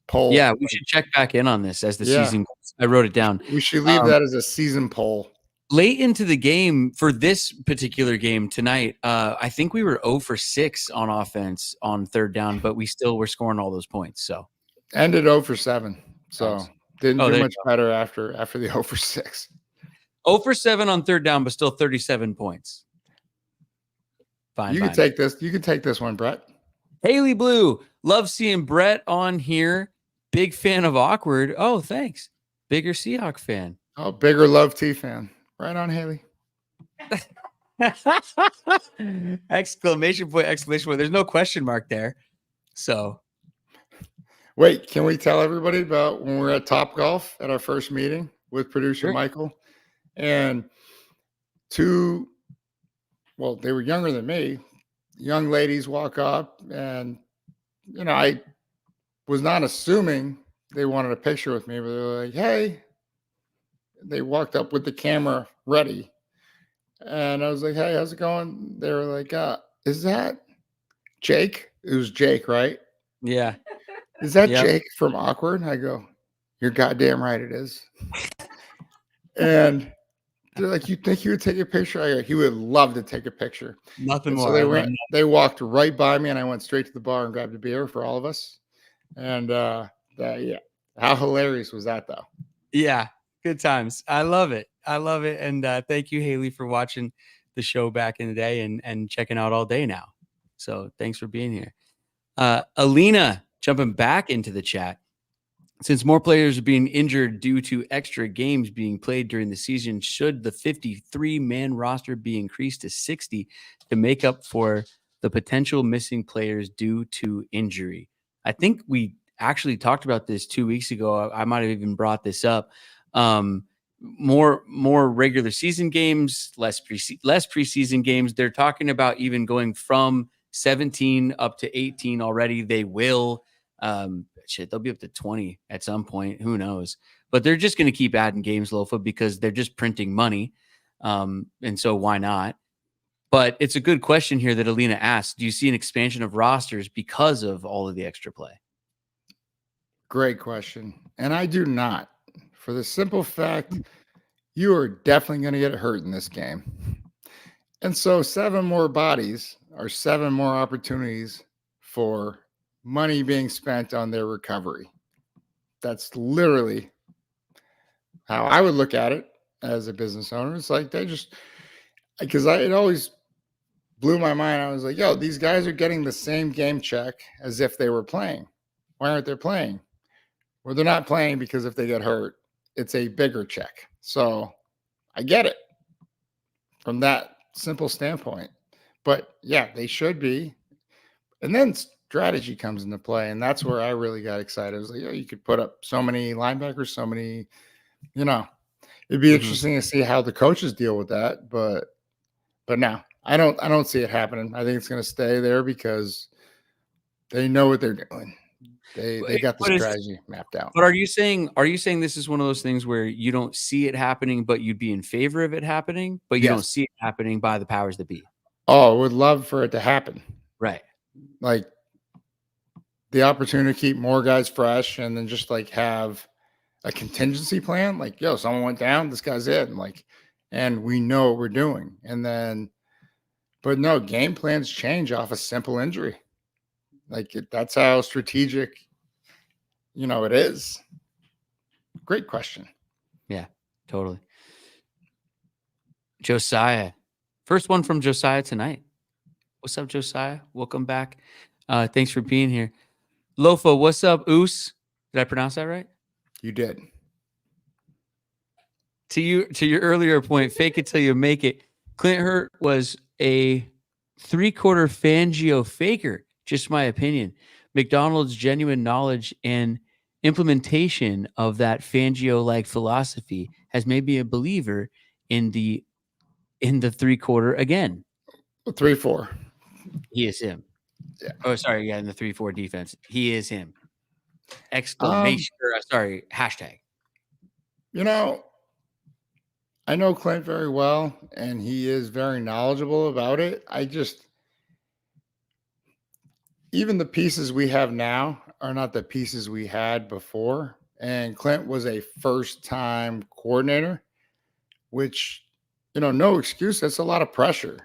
poll. Yeah, we should check back in on this as the season goes. I wrote it down. We should leave that as a season poll. Late into the game for this particular game tonight, I think we were 0 for 6 on offense on third down, but we still were scoring all those points. So ended 0 for 7. So didn't do much better after the 0 for 6. 0 for 7 on third down, but still 37 points. Fine. You can take this. You can take this one, Brett. Haley Blue, love seeing Brett on here. Big fan of Awkward. Oh, thanks. Bigger Seahawks fan. Oh, bigger Love T fan. Right on, Haley. Exclamation point, exclamation point. There's no question mark there. So. Wait, can we tell everybody about when we were at Topgolf at our first meeting with producer Michael? And they were younger than me. Young ladies walk up and, I was not assuming they wanted a picture with me, but they were like, hey. They walked up with the camera ready. And I was like, hey, how's it going? They were like, is that Jake? It was Jake, right? Yeah. Is that Jake from Awkward? I go, you're goddamn right it is. And they're like, you think he would take a picture? I go, he would love to take a picture. Nothing and more. So they walked right by me and I went straight to the bar and grabbed a beer for all of us. And how hilarious was that though? Yeah. Good times. I love it. And thank you, Haley, for watching the show back in the day and checking out all day now. So thanks for being here. Alina jumping back into the chat. Since more players are being injured due to extra games being played during the season, should the 53-man roster be increased to 60 to make up for the potential missing players due to injury? I think we actually talked about this 2 weeks ago. I might have even brought this up. More regular season games, less preseason games. They're talking about even going from 17 up to 18 already. They will. They'll be up to 20 at some point. Who knows? But they're just going to keep adding games, Lofa, because they're just printing money. And so why not? But it's a good question here that Alina asked. Do you see an expansion of rosters because of all of the extra play? Great question. And I do not. For the simple fact, you are definitely going to get hurt in this game. And so 7 more bodies are 7 more opportunities for money being spent on their recovery. That's literally how I would look at it as a business owner. It's like they just, because it always blew my mind. I was like, yo, these guys are getting the same game check as if they were playing. Why aren't they playing? Well, they're not playing because if they get hurt, it's a bigger check. So I get it from that simple standpoint. But yeah, they should be. And then strategy comes into play. And that's where I really got excited. I was like, oh, you could put up so many linebackers, so many, it'd be interesting to see how the coaches deal with that. But no, I don't see it happening. I think it's going to stay there because they know what they're doing. They got the strategy mapped out. But are you saying this is one of those things where you don't see it happening, but you'd be in favor of it happening, but you don't see it happening by the powers that be? Oh, I would love for it to happen. Right. Like the opportunity to keep more guys fresh and then just like have a contingency plan. Like, yo, someone went down, this guy's it. And we know what we're doing. And then, but no, game plans change off a simple injury. Like that's how strategic, it is. Great question. Yeah, totally. Josiah. First one from Josiah tonight. What's up, Josiah? Welcome back. Thanks for being here. Lofa, what's up, Oos? Did I pronounce that right? You did. To your earlier point, fake it till you make it. Clint Hurt was a 3/4 Fangio faker. Just my opinion. McDonald's genuine knowledge and implementation of that Fangio-like philosophy has made me a believer in the 3/4 again. 3-4. He is him. Yeah. Oh, sorry. Yeah, in the 3-4 defense, he is him. Exclamation! Hashtag. I know Clint very well, and he is very knowledgeable about it. Even the pieces we have now are not the pieces we had before. And Clint was a first-time coordinator, which, no excuse. That's a lot of pressure,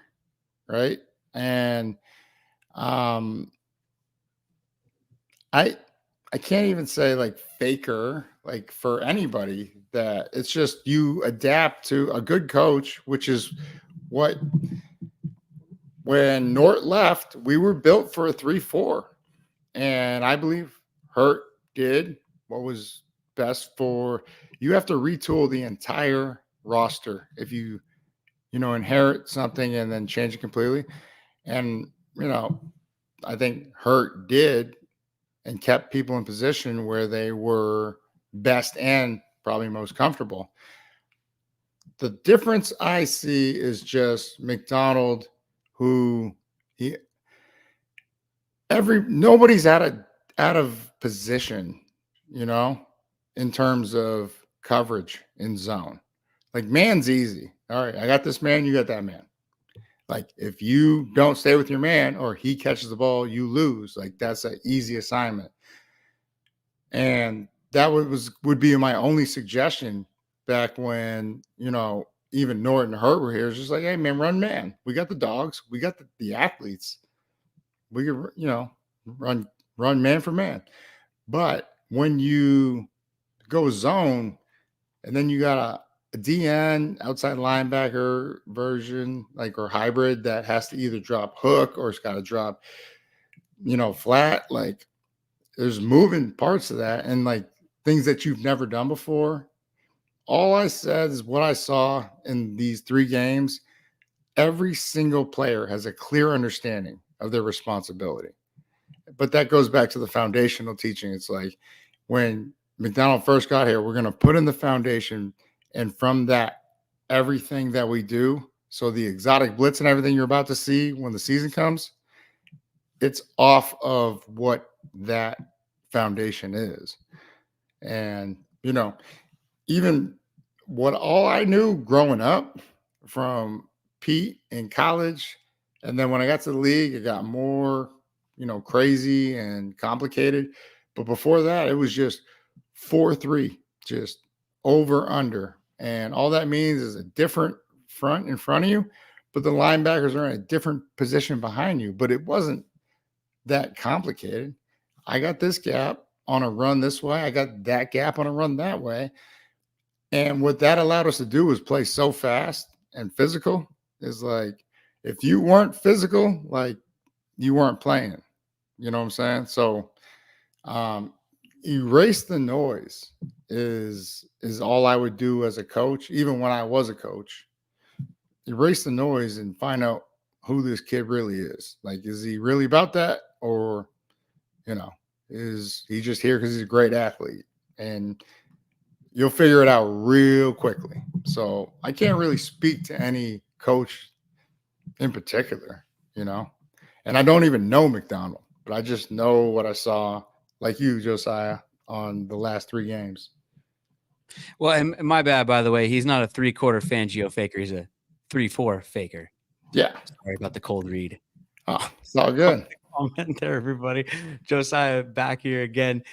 right? And I can't even say like faker, like for anybody, that it's just you adapt to a good coach, which is what when Nort left, we were built for a 3-4. And I believe Hurt did what was best for you. Have to retool the entire roster if you inherit something and then change it completely. And I think Hurt did and kept people in position where they were best and probably most comfortable. The difference I see is just McDonald, who nobody's out of position, in terms of coverage in zone. Like man's easy. All right, I got this man, you got that man. Like if you don't stay with your man or he catches the ball, you lose. Like that's an easy assignment. And that would be my only suggestion back when, even Nort and Hurt were here. It's just like, hey man, run man. We got the dogs. We got the athletes. We could, run man for man. But when you go zone and then you got a DN outside linebacker version, or hybrid that has to either drop hook or it's got to drop, flat. Like there's moving parts of that and like things that you've never done before. All I said is what I saw in these 3 games. Every single player has a clear understanding of their responsibility. But that goes back to the foundational teaching. It's like when McDonald first got here, we're going to put in the foundation. And from that, everything that we do, so the exotic blitz and everything you're about to see when the season comes, it's off of what that foundation is. And, even what all I knew growing up from Pete in college, and then when I got to the league, it got more, crazy and complicated. But before that, it was just 4-3, just over, under. And all that means is a different front in front of you, but the linebackers are in a different position behind you. But it wasn't that complicated. I got this gap on a run this way. I got that gap on a run that way. And what that allowed us to do was play so fast and physical. Is like, if you weren't physical, like, you weren't playing. You know what I'm saying? So erase the noise is all I would do as a coach, even when I was a coach. Erase the noise and find out who this kid really is. Like, is he really about that? Or, is he just here because he's a great athlete? And you'll figure it out real quickly. So I can't really speak to any coach in particular, and I don't even know McDonald, but I just know what I saw, like you, Josiah, on the last 3 games. Well, and my bad, by the way. He's not a 3/4 Fangio faker. He's a 3/4 faker. Yeah. Sorry about the cold read. Oh, it's all good. Comment there, everybody. Josiah back here again.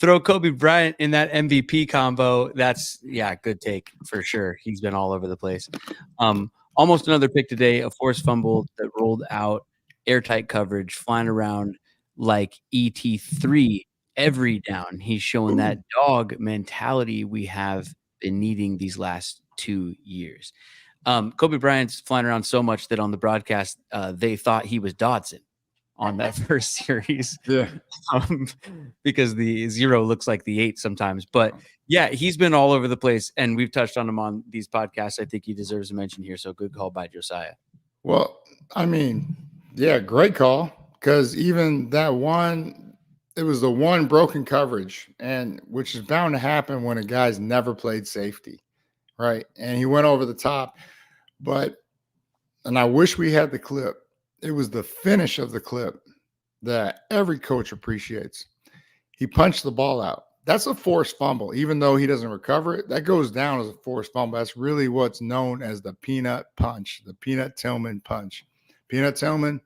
Throw Kobe Bryant in that MVP combo. That's, good take for sure. He's been all over the place. Almost another pick today, a forced fumble that rolled out, airtight coverage, flying around like ET3 every down. He's showing that dog mentality we have been needing these last 2 years. Kobe Bryant's flying around so much that on the broadcast, they thought he was Dodson on that first series. Yeah. Because the 0 looks like the 8 sometimes. But yeah, he's been all over the place, and we've touched on him on these podcasts. I think he deserves a mention here. So good call by Josiah. Well, I mean, yeah, great call. Because even that one, it was the one broken coverage, and which is bound to happen when a guy's never played safety, right? And he went over the top. And I wish we had the clip. It was the finish of the clip that every coach appreciates. He punched the ball out. That's a forced fumble. Even though he doesn't recover it, that goes down as a forced fumble. That's really what's known as the peanut punch, the Peanut Tillman punch. Peanut Tillman,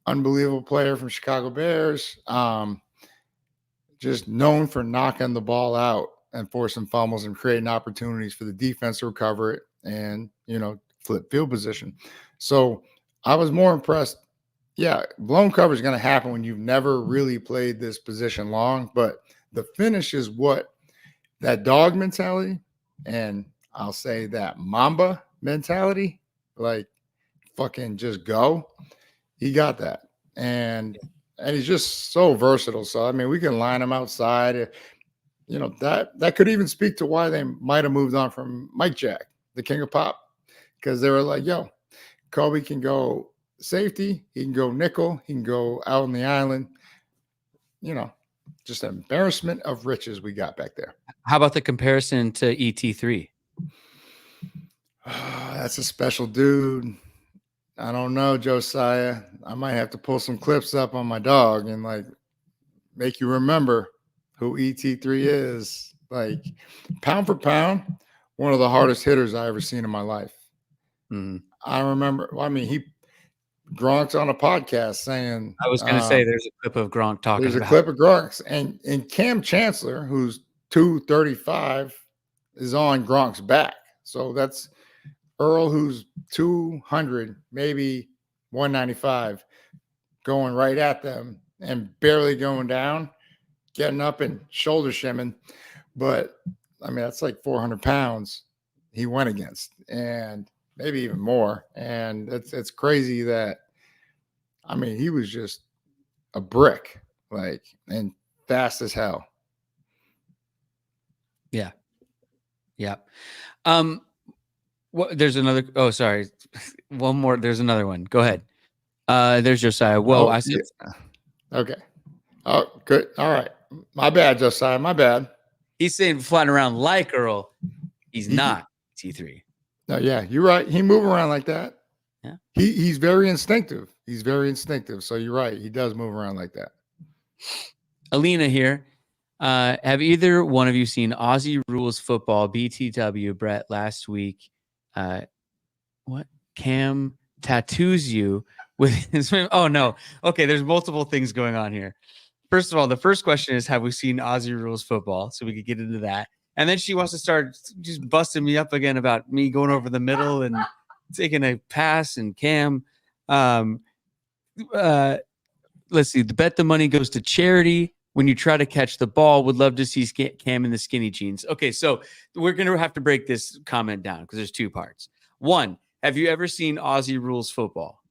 unbelievable player from Chicago Bears, just known for knocking the ball out and forcing fumbles and creating opportunities for the defense to recover it and, flip field position. So I was more impressed. Yeah, blown coverage is going to happen when you've never really played this position long, but the finish is what that dog mentality, and I'll say that Mamba mentality, like fucking just go. He got that. And he's just so versatile. So, I mean, we can line him outside. That could even speak to why they might have moved on from Mike Jack, the king of pop, because they were like, yo, Kobe can go safety, he can go nickel, he can go out on the island. Just an embarrassment of riches we got back there. How about the comparison to ET3? That's a special dude. I don't know, Josiah. I might have to pull some clips up on my dog and make you remember who ET3 is. Like, pound for pound, one of the hardest hitters I ever seen in my life. Mm-hmm. I remember. Gronk's on a podcast saying, I was going to say there's a clip of Gronk talking. There's a clip of Gronk's, and Cam Chancellor, who's 235, is on Gronk's back. So that's Earl, who's 200, maybe 195, going right at them and barely going down, getting up and shoulder shimming. But I mean, that's like 400 pounds he went against, and maybe even more. And it's crazy that, I mean, he was just a brick, and fast as hell. Yeah. Yeah. There's another. Oh, sorry. One more. There's another one. Go ahead. There's Josiah. Whoa. I said. Yeah. Okay. Oh, good. All right. My bad, Josiah. My bad. He's saying flying around like Earl. He's not T3. No, yeah, you're right. He move around like that. Yeah. He's very instinctive. He's very instinctive. So you're right. He does move around like that. Alina here. Have either one of you seen Aussie Rules Football, BTW, Brett, last week? What? Cam tattoos you with his... Oh, no. Okay, there's multiple things going on here. First of all, the first question is, have we seen Aussie Rules Football? So we could get into that. And then she wants to start just busting me up again about me going over the middle and taking a pass and Cam. Let's see. The bet the money goes to charity. When you try to catch the ball, would love to see Cam in the skinny jeans. Okay, so we're going to have to break this comment down because there's two parts. One, have you ever seen Aussie Rules football?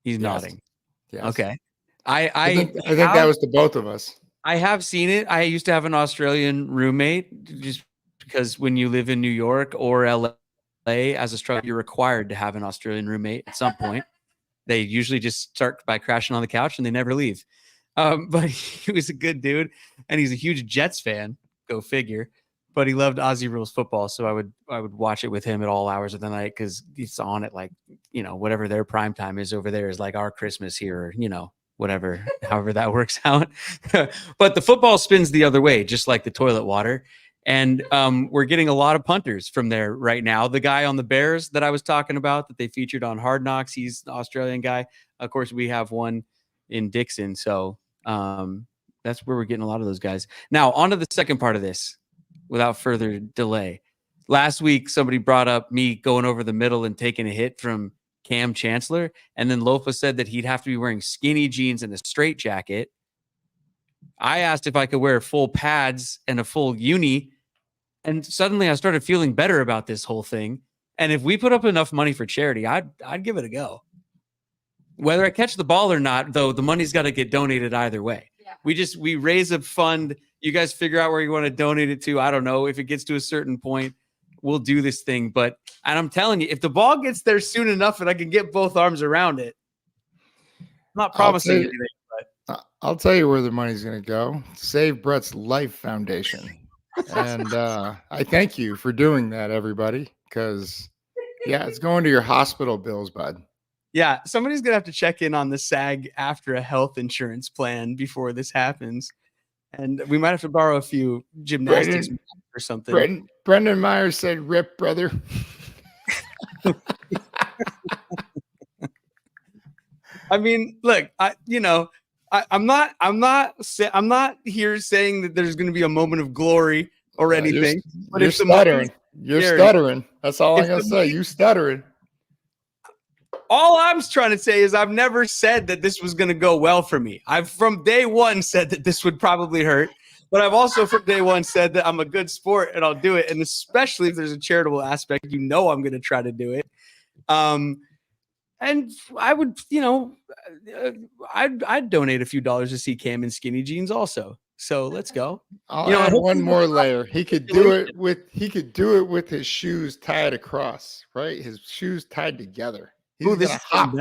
He's nodding. Yes. Okay. I think that was to both of us. I have seen it. I used to have an Australian roommate just because when you live in New York or LA as a struggle, you're required to have an Australian roommate at some point. They usually just start by crashing on the couch and they never leave. But he was a good dude and he's a huge Jets fan. Go figure. But he loved Aussie Rules football. So I would watch it with him at all hours of the night because it's on at like, whatever their prime time is over there is like our Christmas here, whatever, however that works out. But the football spins the other way, just like the toilet water. And we're getting a lot of punters from there right now. The guy on the Bears that I was talking about that they featured on Hard Knocks, he's the Australian guy. Of course, we have one in Dixon. So that's where we're getting a lot of those guys. Now, on to the second part of this without further delay. Last week, somebody brought up me going over the middle and taking a hit from Cam Chancellor. And then Lofa said that he'd have to be wearing skinny jeans and a straight jacket. I asked if I could wear full pads and a full uni. And suddenly I started feeling better about this whole thing. And if we put up enough money for charity, I'd give it a go. Whether I catch the ball or not, though, the money's got to get donated either way. Yeah. We raise a fund. You guys figure out where you want to donate it to. I don't know. If it gets to a certain point, we'll do this thing. And I'm telling you, if the ball gets there soon enough and I can get both arms around it, I'm not promising anything. But I'll tell you where the money's going to go. Save Brett's Life Foundation. And I thank you for doing that, everybody, because, it's going to your hospital bills, bud. Yeah, somebody's going to have to check in on the SAG after a health insurance plan before this happens. And we might have to borrow a few gymnastics or something. Brendan Myers said, "Rip, brother." I mean, look, I'm not here saying that there's going to be a moment of glory or anything. You're stuttering. You're stuttering. That's all I'm going to say. You stuttering. All I'm trying to say is I've never said that this was going to go well for me. I've from day one said that this would probably hurt, but I've also from day one said that I'm a good sport and I'll do it. And especially if there's a charitable aspect, I'm going to try to do it. And I would, I'd donate a few dollars to see Cam in skinny jeans also. So let's go. I'll add one more layer. He could do it with his shoes tied across, right? His shoes tied together. He's going to hop.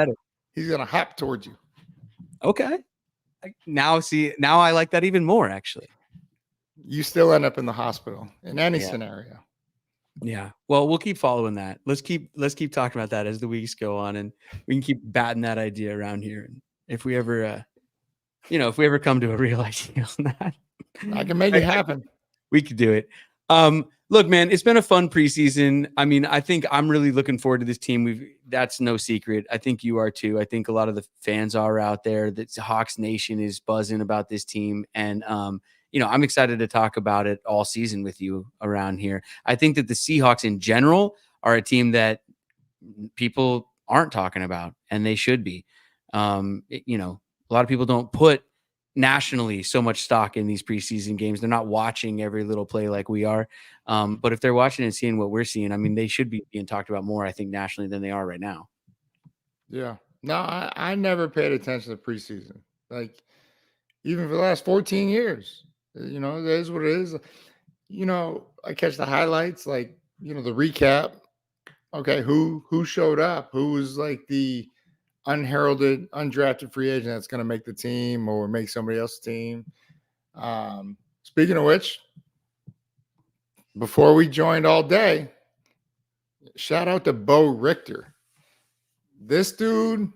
He's going to hop towards you. Okay. Now I like that even more, actually. You still end up in the hospital in any scenario. Yeah. Well, we'll keep following that. Let's keep talking about that as the weeks go on, and we can keep batting that idea around here. And if we ever, come to a real idea on that, I can make it happen. We could do it. Look, man, it's been a fun preseason. I mean, I think I'm really looking forward to this team. That's no secret. I think you are too. I think a lot of the fans are out there. That Hawks Nation is buzzing about this team, and I'm excited to talk about it all season with you around here. I think that the Seahawks in general are a team that people aren't talking about, and they should be. A lot of people don't put nationally so much stock in these preseason games. They're not watching every little play like we are. But if they're watching and seeing what we're seeing, I mean, they should be being talked about more, I think, nationally than they are right now. Yeah. No, I never paid attention to preseason. Like, even for the last 14 years, it is what it is. I catch the highlights, like, the recap. Okay, who showed up? Who was like the unheralded, undrafted free agent that's going to make the team or make somebody else's team. Speaking of which, before we joined all day, shout out to Bo Richter. This dude,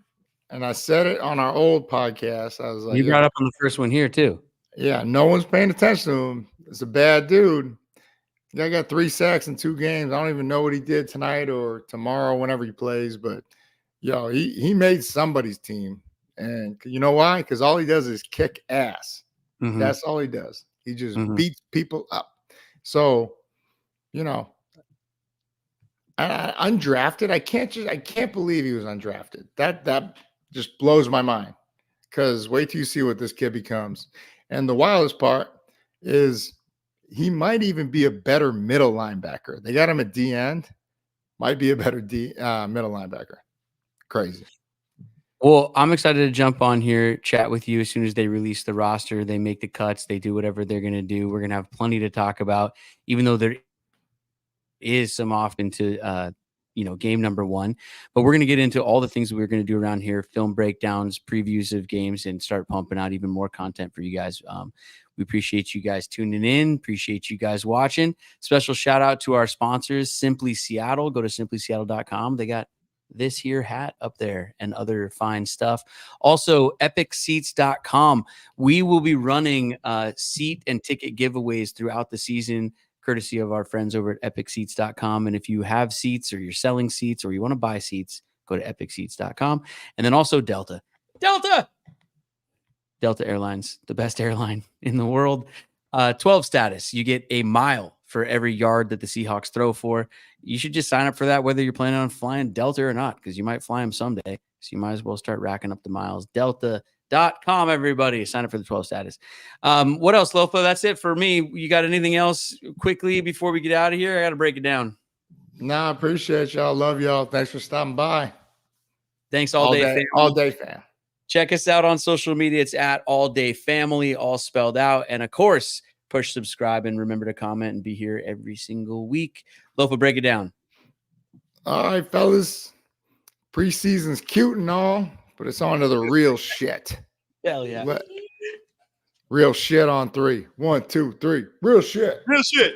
and I said it on our old podcast. I was like, you brought up on the first one here too. Yeah, no one's paying attention to him. It's a bad dude. The guy got 3 sacks in 2 games. I don't even know what he did tonight or tomorrow, whenever he plays, but he made somebody's team. And you know why? Because all he does is kick ass. Mm-hmm. That's all he does. He just Mhm. beats people up. So, you know, undrafted. I can't believe he was undrafted. That just blows my mind. Because wait till you see what this kid becomes. And the wildest part is he might even be a better middle linebacker. They got him at D end. Might be a better middle linebacker. Crazy. Well, I'm excited to jump on here, chat with you as soon as they release the roster. They make the cuts. They do whatever they're going to do. We're going to have plenty to talk about, even though there is some off into game number one. But we're going to get into all the things that we're going to do around here: film breakdowns, previews of games, and start pumping out even more content for you guys. We appreciate you guys tuning in. Appreciate you guys watching. Special shout out to our sponsors, Simply Seattle. Go to simplyseattle.com. They got this here hat up there and other fine stuff. Also, epicseats.com. We will be running seat and ticket giveaways throughout the season, courtesy of our friends over at epicseats.com. And if you have seats or you're selling seats or you want to buy seats, go to epicseats.com. And then also Delta Airlines, the best airline in the world. 12 status. You get a mile for every yard that the Seahawks throw for. You should just sign up for that, whether you're planning on flying Delta or not, because you might fly them someday. So you might as well start racking up the miles. Delta.com, everybody. Sign up for the 12 status. What else, Lofa? That's it for me. You got anything else quickly before we get out of here? I got to break it down. I appreciate y'all. Love y'all. Thanks for stopping by. Thanks, All Day Family. All Day Fam. Check us out on social media. It's at All Day Family, all spelled out. And of course, push subscribe and remember to comment and be here every single week. Lofa, break it down. All right, fellas. Preseason's cute and all, but it's on to the real shit. Hell yeah. Real shit on 3. 1, 2, 3. Real shit. Real shit.